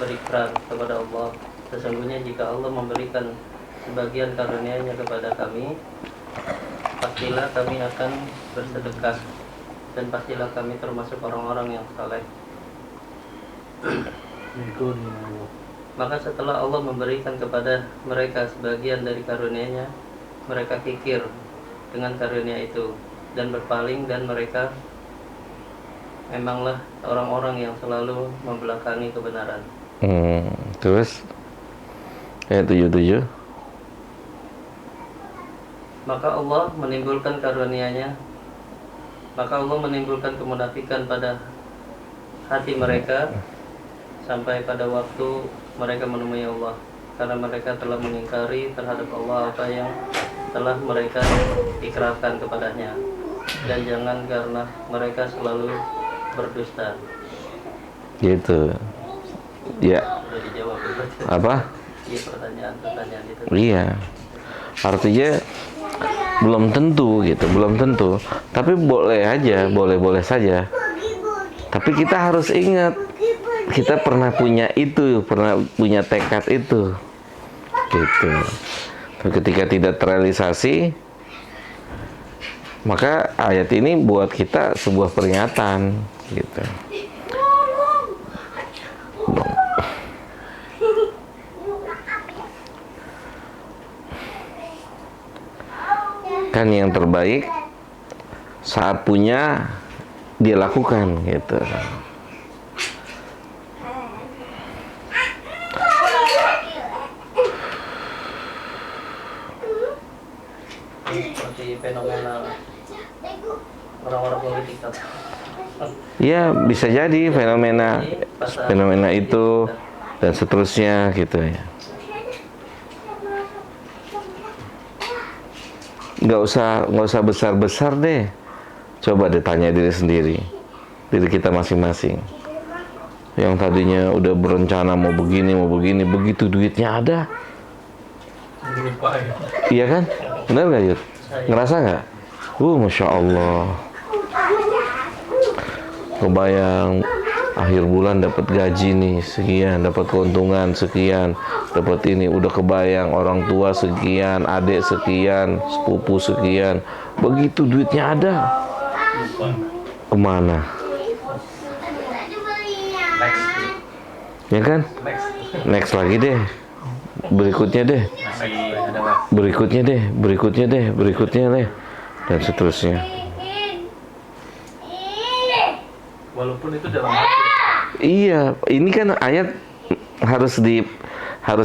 berikrar kepada Allah, sesungguhnya jika Allah memberikan sebagian karunia-Nya kepada kami, pastilah kami akan bersedekah dan pastilah kami termasuk orang-orang yang saleh. Maka setelah Allah memberikan kepada mereka sebagian dari karunia-Nya, mereka kikir dengan karunia itu dan berpaling, dan mereka memanglah orang-orang yang selalu membelakangi kebenaran. Terus ayat 77. Maka Allah menimbulkan karunia-Nya, maka Allah menimbulkan kemunafikan pada hati mereka sampai pada waktu mereka menemui Allah, karena mereka telah mengingkari terhadap Allah apa yang telah mereka ikrarkan kepadanya, dan jangan karena mereka selalu berdusta. Gitu. Ya. Sudah dijawab. Apa? Iya, pertanyaan itu. Iya. Artinya belum tentu gitu, belum tentu. Tapi boleh aja, boleh-boleh saja. Tapi kita harus ingat, kita pernah punya itu, pernah punya tekad itu. Gitu. Dan ketika tidak terrealisasi, maka ayat ini buat kita sebuah peringatan gitu. Kan yang terbaik saat punya dia lakukan gitu. Seperti fenomena orang-orang politik. Ya bisa jadi fenomena itu dan seterusnya gitu ya. Nggak usah besar-besar deh. Coba deh tanya diri sendiri, diri kita masing-masing. Yang tadinya udah berencana mau begini, begitu duitnya ada. Iya kan? Benar nggak Yud? Ngerasa nggak? Masya Allah. Kebayang akhir bulan dapat gaji nih sekian, dapat keuntungan sekian, dapat ini, udah kebayang orang tua sekian, adik sekian, sepupu sekian. Begitu duitnya ada, kemana? Ya kan? Next lagi deh, berikutnya deh, berikutnya deh, dan seterusnya. Walaupun itu dalam hati. Iya, ini kan ayat harus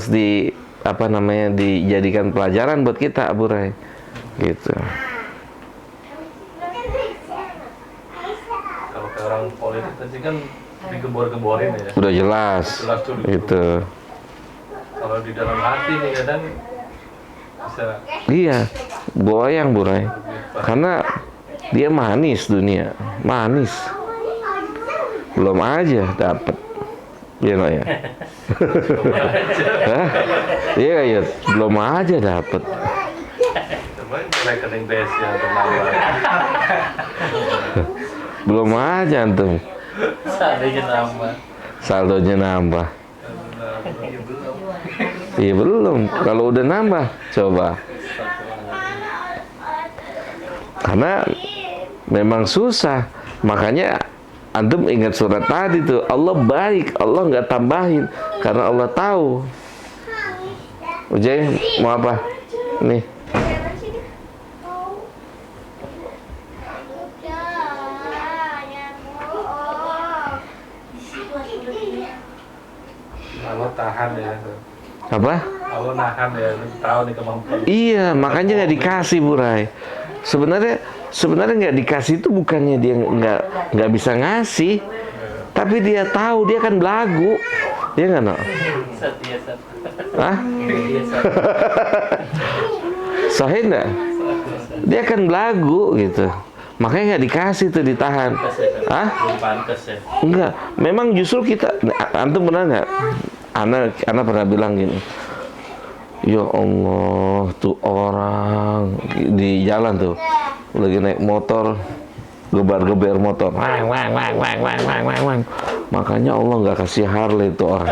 di apa namanya, dijadikan pelajaran buat kita, Abu Rai. Gitu. Kalau ke orang politik tadi kan digembor-gemborin ya. Udah jelas. Tuh. Gitu. Kalau di dalam hati nih kadang bisa. Iya, goyang, Bu Rai. Karena dia manis dunia, manis. Belum aja dapet. Iya nggak ya? Hah? Iya ya, belum aja dapet. Coba rekening BSC yang bernama. Belum aja antum. Saldonya nambah. Iya belum. Kalau udah nambah, coba. Karena memang susah. Makanya antum ingat surat tadi tuh, Allah baik, Allah nggak tambahin karena Allah tahu. Ujay, mau apa? Nih. Allah tahan ya. Apa? Allah nahan ya, tahu nih kemampuan. Iya, makanya nggak dikasih, Bu Rai. Sebenarnya nggak dikasih itu bukannya dia nggak bisa ngasih, tapi dia tahu dia kan belagu, dia nggak no? Hah? Sahih nggak? Dia kan belagu gitu, makanya nggak dikasih tuh, ditahan. Hah? Enggak, memang justru kita, antum pernah nggak? Ana pernah bilang gini. Ya Allah, tuh orang di jalan tuh lagi naik motor, gebar-geber motor, wang. Makanya Allah nggak kasih Harley itu orang.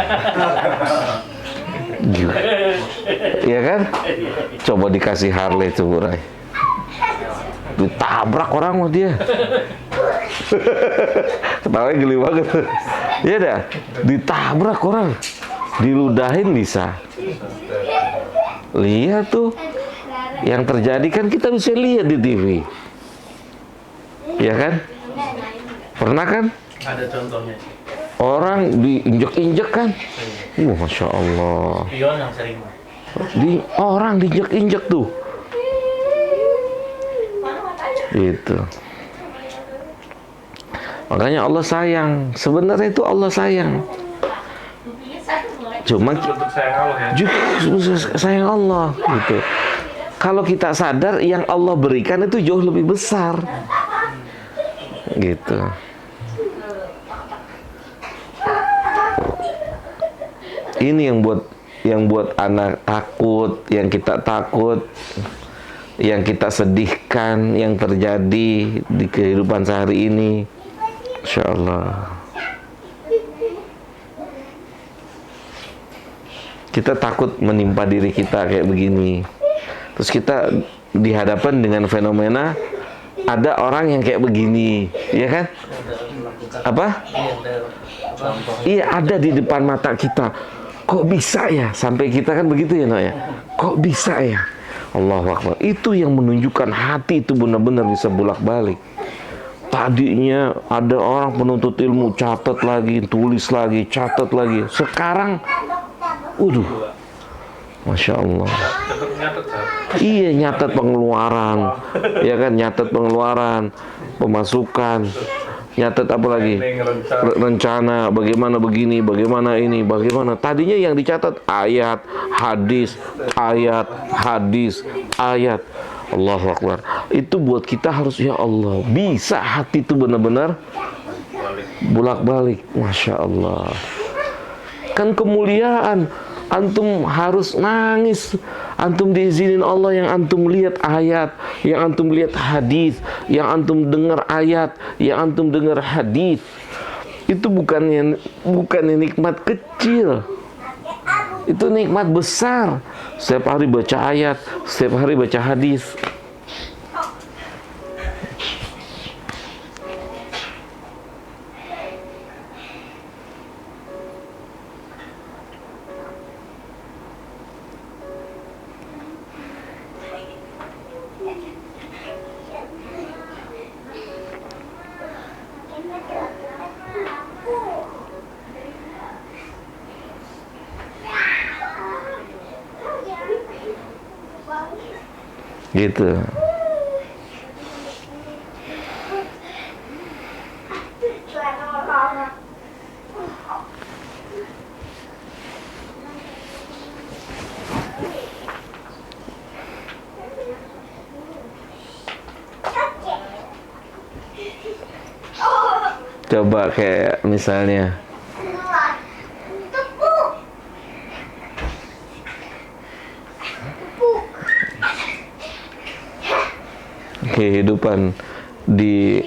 Iya kan? Coba dikasih Harley itu, Bu Rai. Ditabrak orang sama dia. Ketawanya geli banget. Iya dah, ditabrak orang, diludahin bisa. Lihat tuh yang terjadi, kan kita bisa lihat di TV. Ya kan? Pernah kan? Ada contohnya. Orang diinjek-injek kan? Masya Allah. Pion yang sering. Orang diinjek-injek tuh. Gitu. Makanya Allah sayang. Sebenarnya itu Allah sayang. Cuma Untuk sayang Allah ya. juga sayang Allah gitu. Kalau kita sadar yang Allah berikan itu jauh lebih besar. Gitu. Ini yang buat anak takut, yang kita takut, yang kita sedihkan, yang terjadi di kehidupan sehari ini. Insya Allah. Kita takut menimpa diri kita kayak begini. Terus kita dihadapkan dengan fenomena ada orang yang kayak begini, ya kan? Apa? Iya, ada di depan mata kita. Kok bisa ya? Sampai kita kan begitu ya, Nok ya? Kok bisa ya? Allahu Akbar. Itu yang menunjukkan hati itu benar-benar bisa bolak-balik. Tadinya ada orang penuntut ilmu, catat lagi, tulis lagi, catat lagi. Sekarang, Masya Allah. Iya, nyatet pengeluaran, ya kan? Nyatet pengeluaran, pemasukan, nyatet apa lagi? Rencana, bagaimana begini, bagaimana ini, bagaimana. Tadinya yang dicatat ayat, hadis, ayat, hadis, ayat. Allahu Akbar. Itu buat kita harus, ya Allah, bisa hati itu benar-benar bolak-balik. Masya Allah. Kan kemuliaan. Antum harus nangis. Antum diizinin Allah yang antum lihat ayat, yang antum lihat hadis, yang antum dengar ayat, yang antum dengar hadis. Itu bukannya nikmat kecil. Itu nikmat besar. Setiap hari baca ayat, setiap hari baca hadis. Gitu. Coba kayak misalnya kehidupan di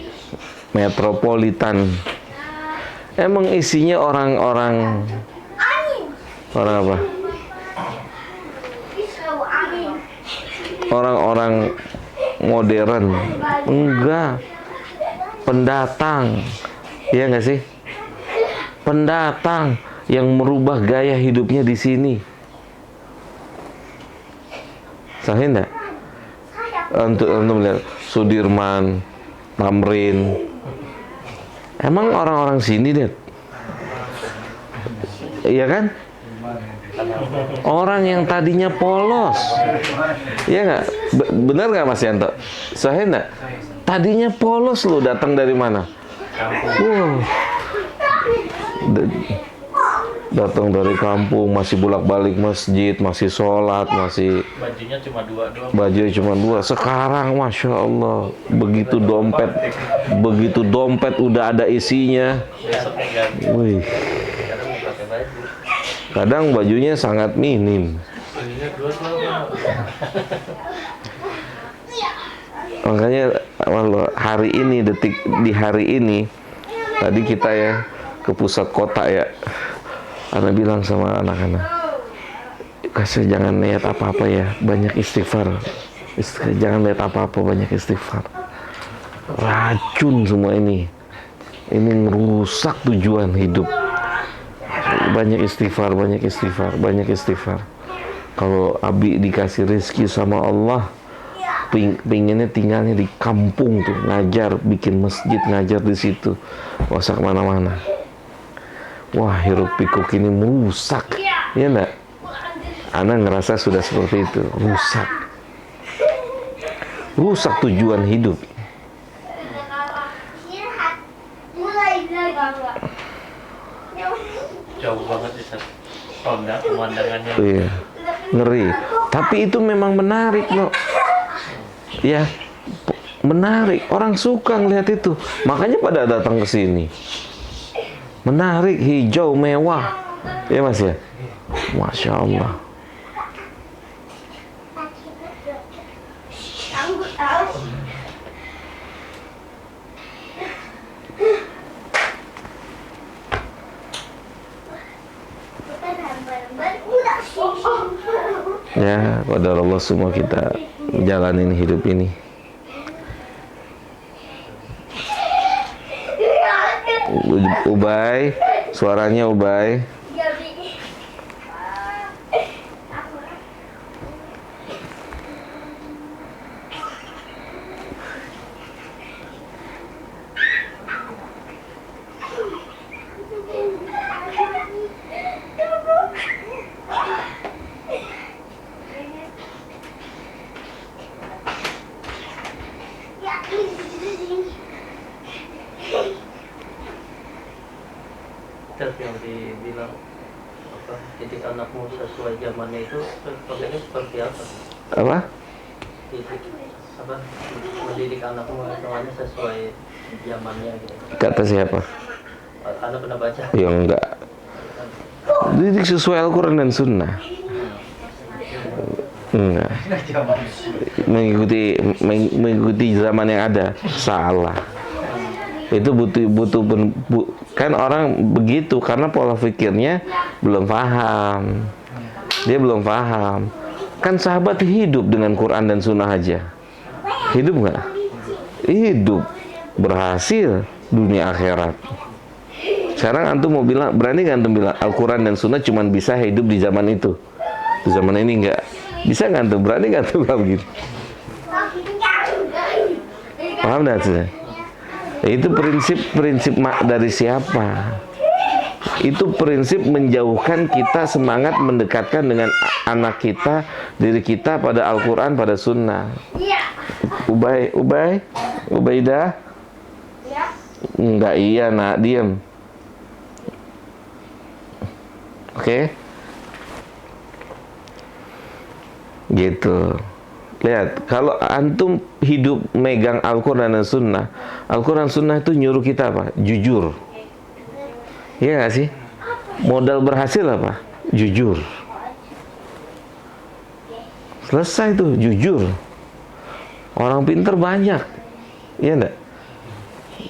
metropolitan, emang isinya orang-orang apa? Orang-orang modern? Enggak, pendatang, iya nggak sih? Pendatang yang merubah gaya hidupnya di sini. Sahih enggak? Untuk melihat Sudirman, Tamrin, emang orang-orang sini deh, iya kan? Orang yang tadinya polos, iya nggak? Benar nggak Mas Yanto? Sahih nggak? Tadinya polos lo, datang dari mana? Datang dari kampung, masih bolak-balik masjid, masih sholat, masih Bajunya cuma dua doang. baju cuma dua. Sekarang Masya Allah, begitu dompet udah ada isinya. Besoknya ganti. Wih, kadang bajunya sangat minim. Bajunya dua doang. Makanya hari ini, di hari ini tadi kita ya ke pusat kota ya, Ana bilang sama anak-anak, kasih jangan lihat apa-apa ya, banyak istighfar. Jangan lihat apa-apa, banyak istighfar. Racun semua ini merusak tujuan hidup. Banyak istighfar, banyak istighfar, banyak istighfar. Kalau Abi dikasih rezeki sama Allah, Pinginnya tinggalnya di kampung tuh, ngajar, bikin masjid, ngajar di situ, nggak usah kemana-mana. Wah, hiruk pikuk ini merusak, ya enggak? Ana ngerasa sudah seperti itu, rusak tujuan hidup. Jauh banget Ustaz. Pemandangannya. Iya, ngeri. Tapi itu memang menarik loh. Ya, menarik. Orang suka ngelihat itu. Makanya pada datang ke sini. Menarik, hijau, mewah. Ya Mas ya? Masya Allah. Ya, pada Allah semua kita jalanin hidup ini. Ubay, suaranya Ubay. Ustaz, yang dibilang apa, didik anakmu sesuai zamannya itu maksudnya seperti apa? Apa? Didik apa? Mendidik anakmu semuanya sesuai zamannya gitu. Kata siapa? Anda pernah baca? Ya enggak. Didik sesuai Al-Quran dan Sunnah. Enggak. Mengikuti zaman yang ada, salah. Itu kan orang begitu karena pola pikirnya belum paham. Dia belum paham. Kan sahabat hidup dengan Quran dan Sunnah aja. Hidup nggak? Hidup, berhasil dunia akhirat. Sekarang antum mau bilang, berani nggak antum bilang Al-Quran dan Sunnah cuma bisa hidup di zaman itu, di zaman ini nggak? Bisa nggak antum? Berani nggak antum bilang begitu? Paham nggak sih? Itu prinsip dari siapa? Itu prinsip menjauhkan kita, semangat mendekatkan dengan anak kita, diri kita pada Al-Quran, pada Sunnah. Ubaidah? Enggak, iya nak, diam. Oke? Gitu. Lihat, kalau antum hidup megang Al-Quran dan Sunnah, Al-Quran Sunnah itu nyuruh kita apa? Jujur. Iya gak sih? Modal berhasil apa? Jujur. Selesai tuh, jujur. Orang pinter banyak. Iya enggak?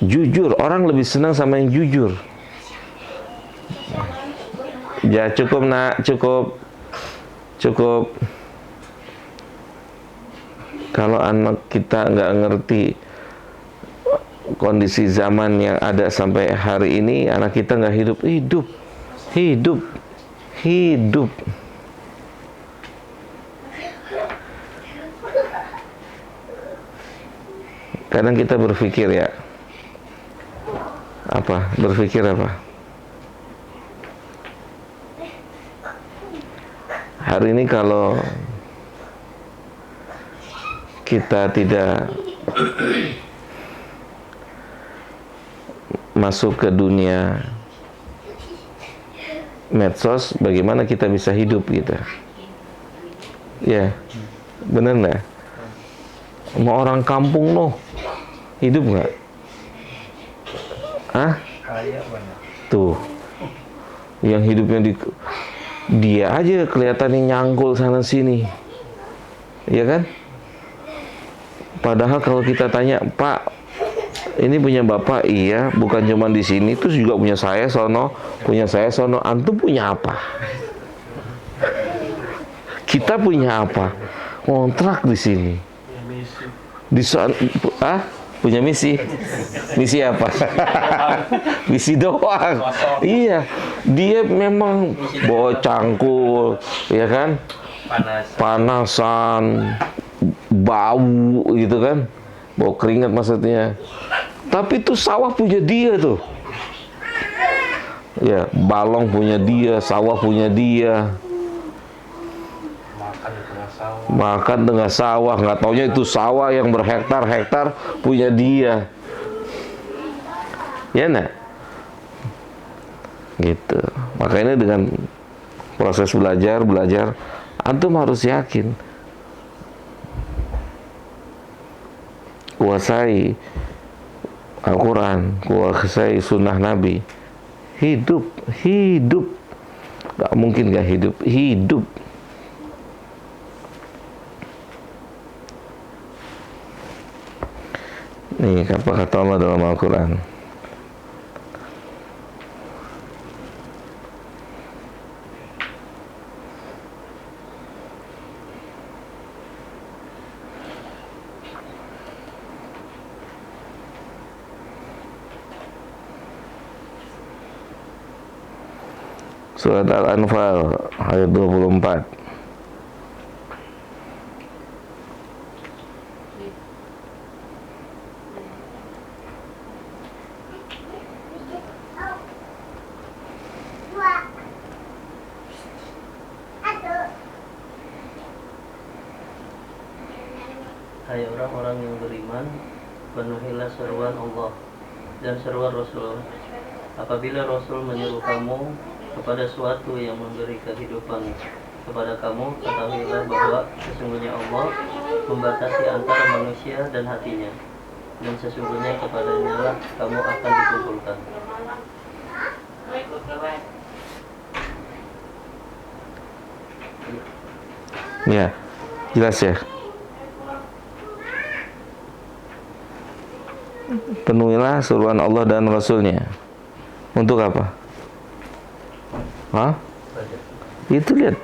Jujur, orang lebih senang sama yang jujur. Ya cukup nak, cukup. Kalau anak kita nggak ngerti kondisi zaman yang ada sampai hari ini, anak kita nggak hidup. Kadang kita berpikir ya, berpikir apa? Hari ini kalau kita tidak masuk ke dunia medsos, bagaimana kita bisa hidup gitu? Ya, bener nggak? Mau orang kampung loh, hidup nggak? Hah? Tuh, yang hidupnya dia aja kelihatannya nyangkul sana sini, ya kan? Padahal kalau kita tanya, Pak, ini punya Bapak? Iya, bukan cuma di sini, terus juga punya saya sono, antum punya apa? Kita punya apa? Kontrak di sini. Punya misi. Misi apa? Misi doang. Iya, dia memang bawa cangkul, ya kan? Panasan, bau gitu kan, bau keringat maksudnya. Tapi itu sawah punya dia tuh. Ya, balong punya dia, sawah punya dia. Makan dengan sawah, nggak taunya itu sawah yang berhektar-hektar punya dia. Ya nak? Gitu. Makanya dengan proses belajar, antum harus yakin. Kuasai Al-Quran, kuasai sunnah Nabi. Hidup. Gak mungkin gak hidup. Nih, apa kata Allah dalam Al-Quran? Surat Al-Anfal ayat 24. Hai orang-orang yang beriman, penuhilah seruan Allah dan seruan Rasul. Apabila Rasul menyuruh kamu kepada suatu yang memberi kehidupan kepada kamu, ketahuilah bahwa sesungguhnya Allah membatasi antara manusia dan hatinya, dan sesungguhnya kepadanya lah kamu akan dikumpulkan. Ya, jelas ya. Penuhilah seruan Allah dan Rasulnya. Untuk apa? Hah? Itu lihat.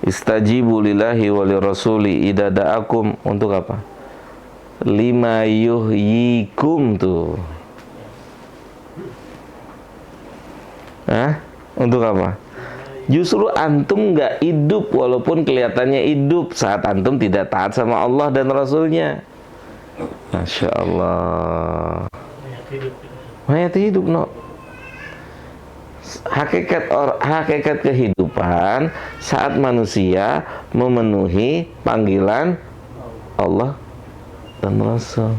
Istajibu lillahi wa lirasuli idza da'akum. Untuk apa? Lima yuhyikum tuh. Hah? Untuk apa? Justru antum nggak hidup walaupun kelihatannya hidup saat antum tidak taat sama Allah dan Rasulnya. Masya Allah. Mayat hidup, no. Hakikat kehidupan saat manusia memenuhi panggilan Allah dan Rasul.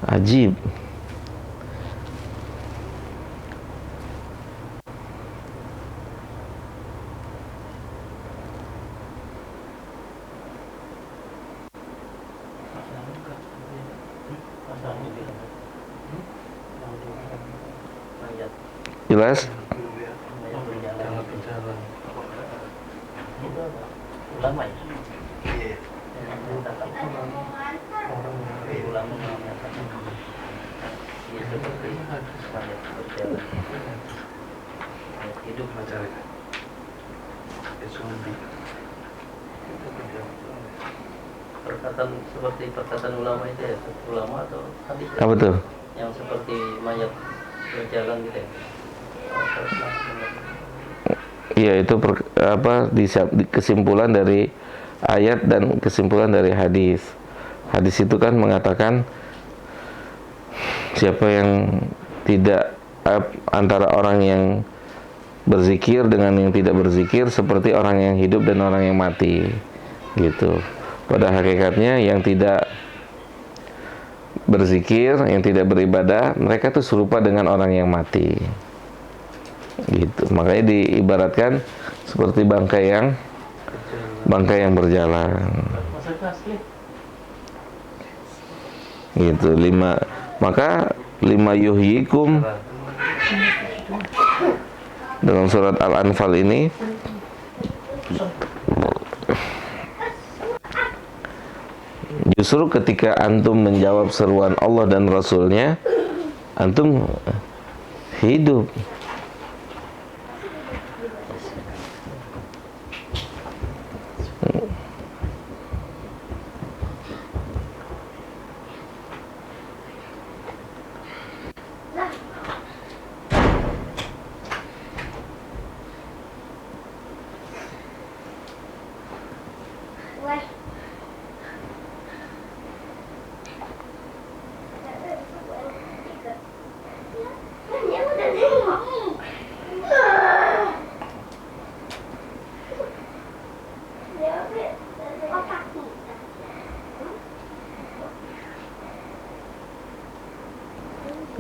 Ajib. Jelas? Ulama ya? Ulama hidup masyarakat. Perkataan seperti perkataan ulama itu ya, ulama atau hadis ya? Apa tuh? Yang seperti mayat berjalan gitu ya. Iya, itu kesimpulan dari ayat dan kesimpulan dari hadis. Hadis itu kan mengatakan siapa yang tidak antara orang yang berzikir dengan yang tidak berzikir seperti orang yang hidup dan orang yang mati, gitu. Pada hakikatnya yang tidak berzikir, yang tidak beribadah, mereka tuh serupa dengan orang yang mati, gitu. Makanya diibaratkan seperti bangkai yang berjalan, gitu. Maka lima yuhyikum dalam surat Al-Anfal ini justru ketika antum menjawab seruan Allah dan Rasulnya, antum hidup.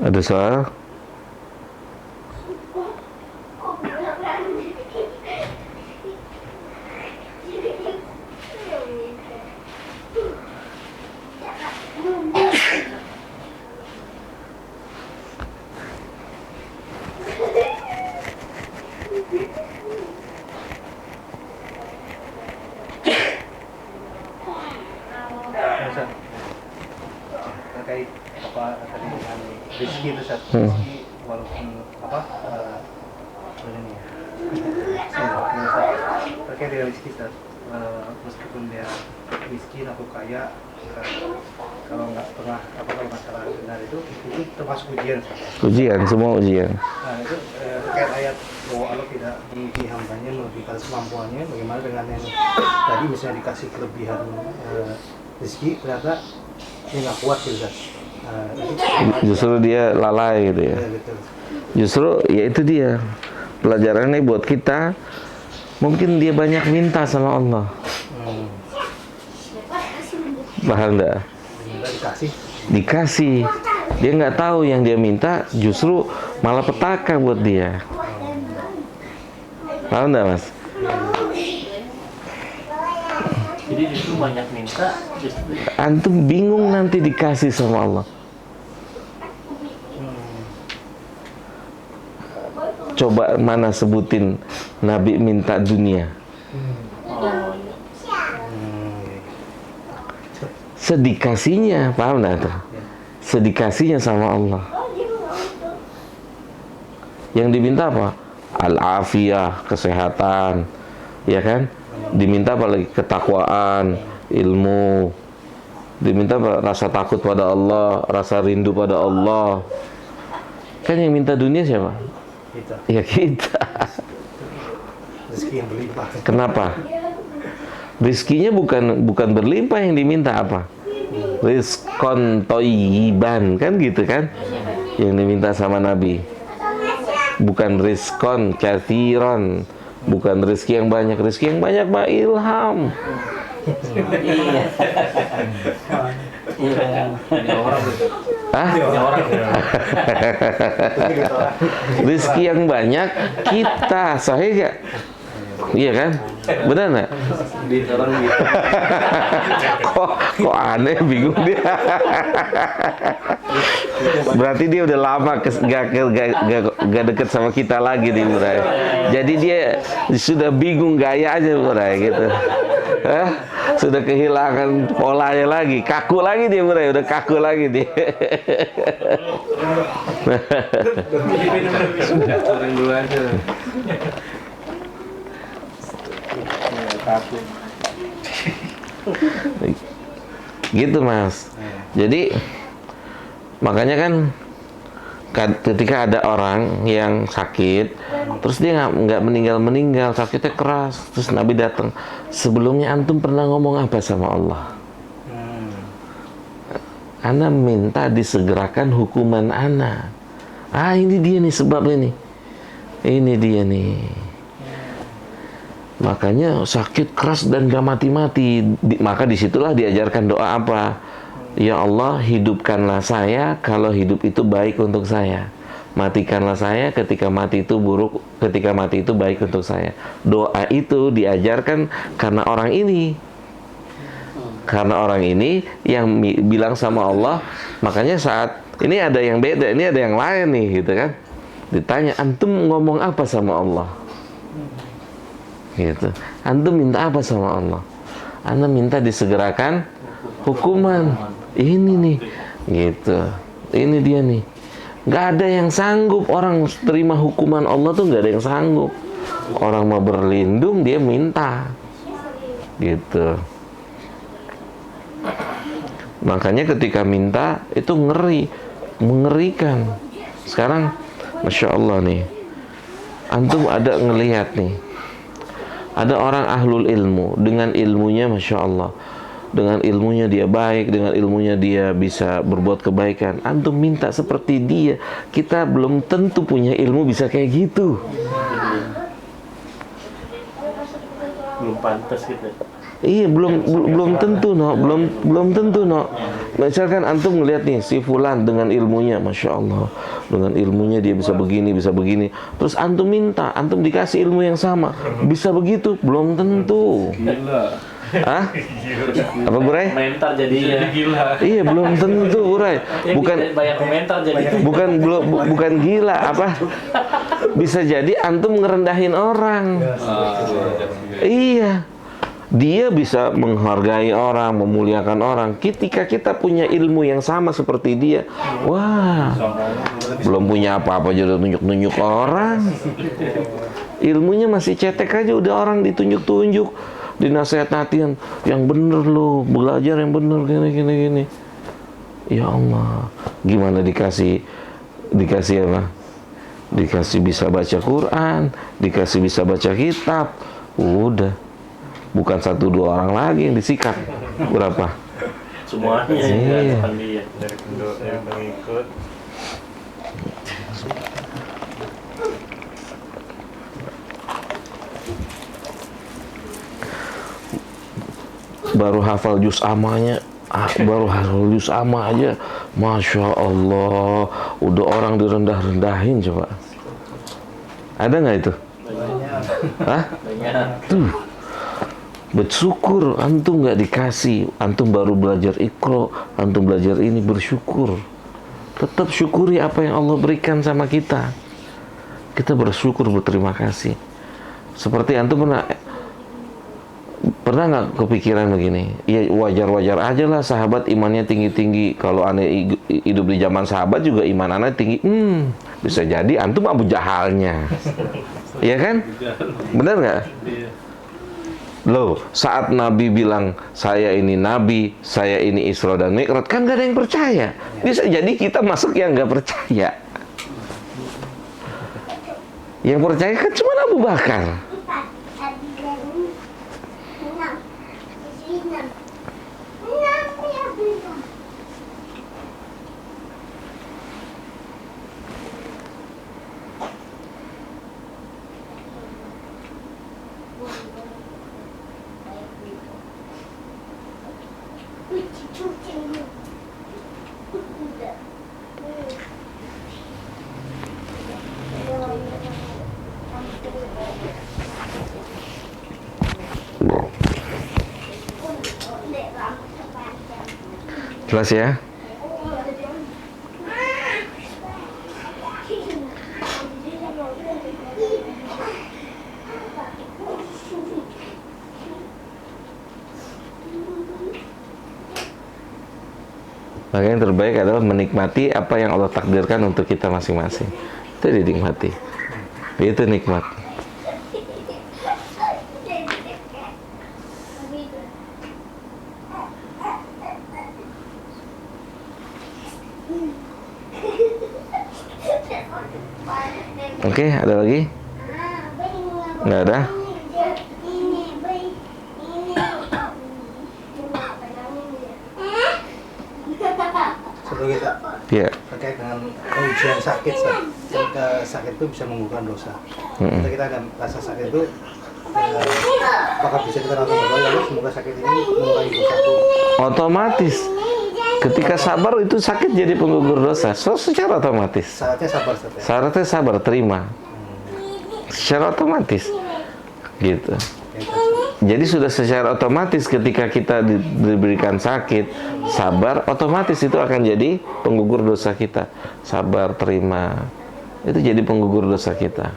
Ada soal? Ustaz, terkait apa tadi dengan rezeki itu Ustaz. Rezeki walaupun ini terkait dengan rezeki Ustaz, meskipun dia miskin atau kaya, kalau masalah benar itu termasuk ujian Ustaz. Ujian, semua ujian. Nah itu terkait ayat bahwa Allah tidak menguji hambanya melebihi kemampuannya. Bagaimana dengan yang tadi misalnya dikasih kelebihan rezeki, ternyata dia nggak kuat gitu Ustaz. Justru dia lalai gitu ya. Betul. Justru ya itu dia pelajarannya buat kita. Mungkin dia banyak minta sama Allah. Paham nggak? Dikasih. Dia nggak tahu yang dia minta justru malah petaka buat dia. Paham nggak, Mas? Jadi justru banyak minta, justru Antum bingung nanti dikasih sama Allah. Coba mana sebutin Nabi minta dunia. Sedikasihnya, paham nggak tuh? Sedikasihnya sama Allah. Yang diminta apa? Al-afiyah, kesehatan, ya kan? Diminta apa lagi? Ketakwaan, ilmu. Diminta apa? Rasa takut pada Allah, rasa rindu pada Allah. Kan yang minta dunia siapa? Kita. Ya kita. Rezeki yang berlimpah. Kenapa? Rizkinya bukan berlimpah yang diminta apa? Rizkon toyiban, kan gitu kan? Yang diminta sama Nabi. Bukan rizkon kathiron, bukan rezeki yang banyak. Rezeki yang banyak mah ilham. Hah? Rizki yang banyak kita, sahih gak? Iya kan? Benar nggak? Kok aneh, bingung dia. Berarti dia udah lama gak deket sama kita lagi nih, Burai. Jadi dia sudah bingung gaya aja, Burai, gitu. Hah? Sudah kehilangan polanya lagi, kaku lagi dia, Burai. Udah kaku lagi dia. Orang dulu aja. Gitu, Mas. Jadi makanya kan ketika ada orang yang sakit, terus dia nggak meninggal, sakitnya keras, terus Nabi datang. Sebelumnya antum pernah ngomong apa sama Allah? Ana minta disegerakan hukuman ana. Ini dia nih sebabnya nih. Ini dia nih. Makanya sakit keras dan gak mati-mati. Maka disitulah diajarkan doa apa? Ya Allah, hidupkanlah saya kalau hidup itu baik untuk saya. Matikanlah saya ketika mati itu buruk, ketika mati itu baik untuk saya. Doa itu diajarkan karena orang ini. Karena orang ini yang bilang sama Allah. Makanya saat ini ada yang beda, ini ada yang lain nih, gitu kan. Ditanya, antum ngomong apa sama Allah? Gitu. Antum minta apa sama Allah? Anda minta disegerakan hukuman. Ini nih, gitu. Ini dia nih. Gak ada yang sanggup orang terima hukuman Allah tuh, gak ada yang sanggup. Orang mau berlindung dia minta, gitu. Makanya ketika minta itu ngeri, mengerikan. Sekarang, masya Allah nih, antum ada ngelihat nih. Ada orang ahlul ilmu, dengan ilmunya Masya Allah, dengan ilmunya dia baik, dengan ilmunya dia bisa berbuat kebaikan. Antum minta seperti dia, kita belum tentu punya ilmu bisa kayak gitu. belum pantas gitu. Iya, belum tentu, no. Belum tentu, no. Misalkan antum ngelihat nih si fulan dengan ilmunya, masya Allah, dengan ilmunya dia bisa begini, bisa begini. Terus antum minta, antum dikasih ilmu yang sama, bisa begitu? Belum tentu. Gila. Hah? Apa Burai? Komentar jadinya. Gila. Iya, belum tentu Burai. Bukan banyak komentar jadi. bukan gila apa? Bisa jadi antum ngerendahin orang. Iya. Dia bisa menghargai orang, memuliakan orang. Ketika kita punya ilmu yang sama seperti dia, wah, belum punya apa-apa aja udah tunjuk-tunjuk orang. Ilmunya masih cetek aja udah orang ditunjuk-tunjuk, dinasihatin yang bener loh, belajar yang bener gini. Ya Allah, gimana dikasih apa? Dikasih bisa baca Quran, dikasih bisa baca kitab, udah. Bukan 1-2 orang lagi yang disikat. Berapa? Semuanya Iya. dia. Dari pengikut. Baru hafal juz amanya, baru hafal juz ama aja, masya Allah, udah orang direndah-rendahin coba. Ada nggak itu? Hah? Banyak. Tuh. Bersyukur antum nggak dikasih, antum baru belajar Iqra, antum belajar ini, bersyukur. Tetap syukuri apa yang Allah berikan sama kita. Kita bersyukur, berterima kasih. Seperti antum pernah nggak kepikiran begini? Ya wajar-wajar aja lah sahabat imannya tinggi-tinggi. Kalau aneh hidup di zaman sahabat juga iman aneh tinggi. Bisa jadi antum Abu Jahalnya. Iya kan? Benar nggak? Loh, saat Nabi bilang, saya ini Nabi, saya ini Isra dan Mi'raj, kan gak ada yang percaya. Bisa jadi kita masuk yang gak percaya. Yang percaya kan cuma Abu Bakar. Jelas ya? Maka yang terbaik adalah menikmati apa yang Allah takdirkan untuk kita masing-masing. Itu dinikmati. Itu nikmat. Oke, ada lagi? Nggak ada? Satu kita Iya. terkait dengan ujian sakit, ketika sakit itu bisa menggugurkan dosa. Ketika kita ada rasa sakit itu, apakah bisa kita langsung berdoa, ya Allah, semoga sakit ini mengurangi dosaku. Otomatis. Ketika sabar itu sakit jadi penggugur dosa. So, secara otomatis. Syaratnya sabar, Ustaz, ya? Syaratnya sabar, terima. Secara otomatis. Gitu. Jadi sudah secara otomatis ketika kita diberikan sakit, sabar, otomatis itu akan jadi penggugur dosa kita. Sabar, terima. Itu jadi penggugur dosa kita.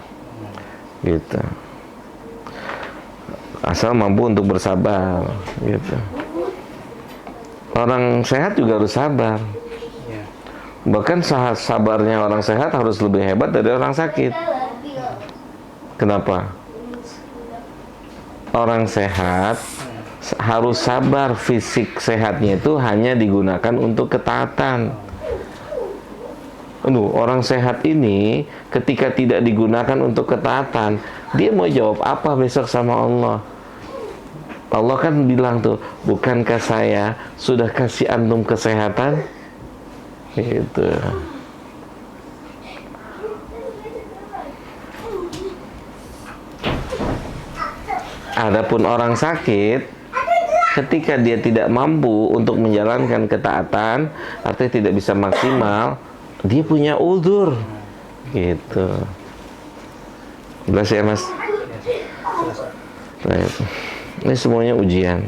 Gitu. Asal mampu untuk bersabar. Gitu. Orang sehat juga harus sabar. Bahkan sabarnya orang sehat harus lebih hebat dari orang sakit. Kenapa? Orang sehat harus sabar, fisik sehatnya itu hanya digunakan untuk ketaatan. Orang sehat ini ketika tidak digunakan untuk ketaatan, dia mau jawab apa besok sama Allah? Allah kan bilang tuh, bukankah saya sudah kasih antum kesehatan? Gitu. Adapun orang sakit, ketika dia tidak mampu untuk menjalankan ketaatan, artinya tidak bisa maksimal, dia punya uzur. Gitu. Jelas ya, Mas? Baik. Ini semuanya ujian.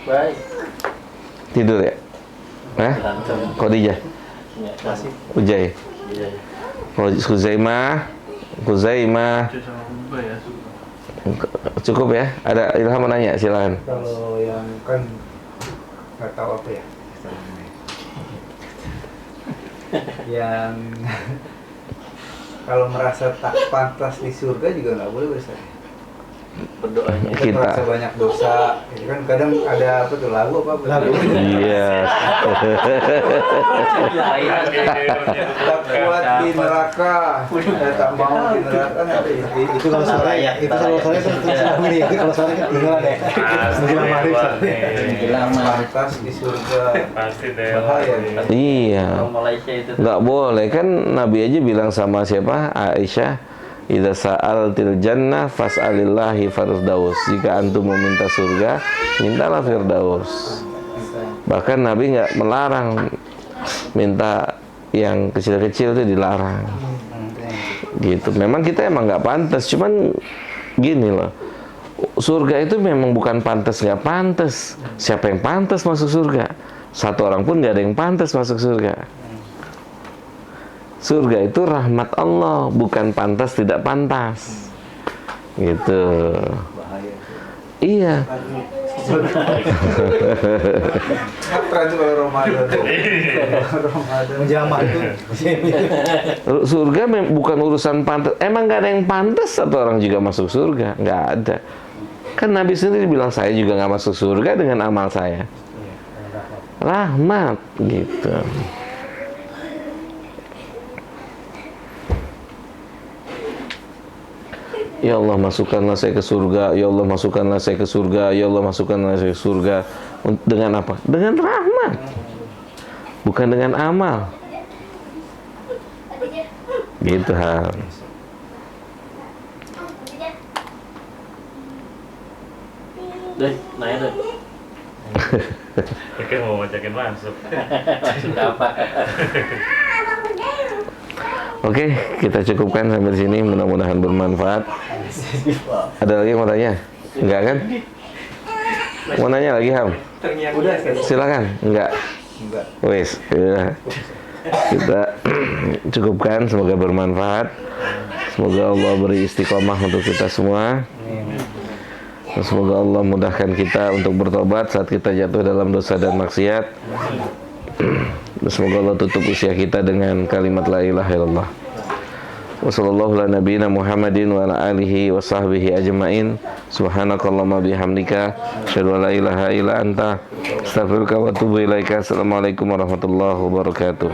Baik. Tidur ya? Khadijah? Masih. Ujai? Khuzaimah? Cukup ya? Ada Ilham mau nanya, silakan. Kalau yang kan nggak tahu apa ya yang kalau merasa tak pantas di surga juga nggak boleh Ustaz. Berdoanya. Kita merasa banyak dosa, itu kan kadang ada apa tuh lagu lagu Iya. tak kuat di neraka, tak mau di neraka. Itu kalau sore, itu kalau sore kan itu kalau sore kan tinggalan ya. Menjelang maghrib. Menjelang maghrib. Pantas di surga. Pasti deh. Bahaya. Iya. Orang Malaysia itu Nggak boleh kan, Nabi aja bilang sama siapa? Aisyah, idza sa'altil jannah fas'alillahi firdaus. Jika antum meminta surga, mintalah firdaus. Bahkan Nabi nggak melarang, minta yang kecil-kecil itu dilarang. Gitu. Memang kita emang nggak pantas, cuman gini loh. Surga itu memang bukan pantas nggak pantas. Siapa yang pantas masuk surga? Satu orang pun nggak ada yang pantas masuk surga. Surga itu rahmat Allah, bukan pantas tidak pantas. Gitu. Iya. Keren tuh kalau Ramadan. Menjamah itu. Surga bukan urusan pantas. Emang nggak ada yang pantas satu orang juga masuk surga? Nggak ada. Kan Nabi sendiri bilang, saya juga nggak masuk surga dengan amal saya. Rahmat, gitu. Ya Allah, masukkanlah saya ke surga. Ya Allah, masukkanlah saya ke surga. Ya Allah, masukkanlah saya ke surga. Dengan apa? Dengan rahmat, bukan dengan amal. Gitu hal. Deh, naik deh. Oke, mau ngajakin masuk. Masuk apa? Oke, kita cukupkan sampai sini. Mudah-mudahan bermanfaat. Ada lagi yang mau tanya? Enggak kan? Mau nanya lagi, Ham? Udah, Silakan. Enggak. Wes, ya. Kita cukupkan. Semoga bermanfaat. Semoga Allah beri istiqomah untuk kita semua. Semoga Allah mudahkan kita untuk bertobat saat kita jatuh dalam dosa dan maksiat. Semoga Allah tutup usia kita dengan kalimat la ilaha illallah. Wassallallahu ala nabiyina Muhammadin wa ala alihi wa sahbihi ajma'in. Subhanakallahumma bihamdika asyhadu an la ilaha illa anta astaghfiruka wa atubu ilaika. Assalamualaikum warahmatullahi wabarakatuh.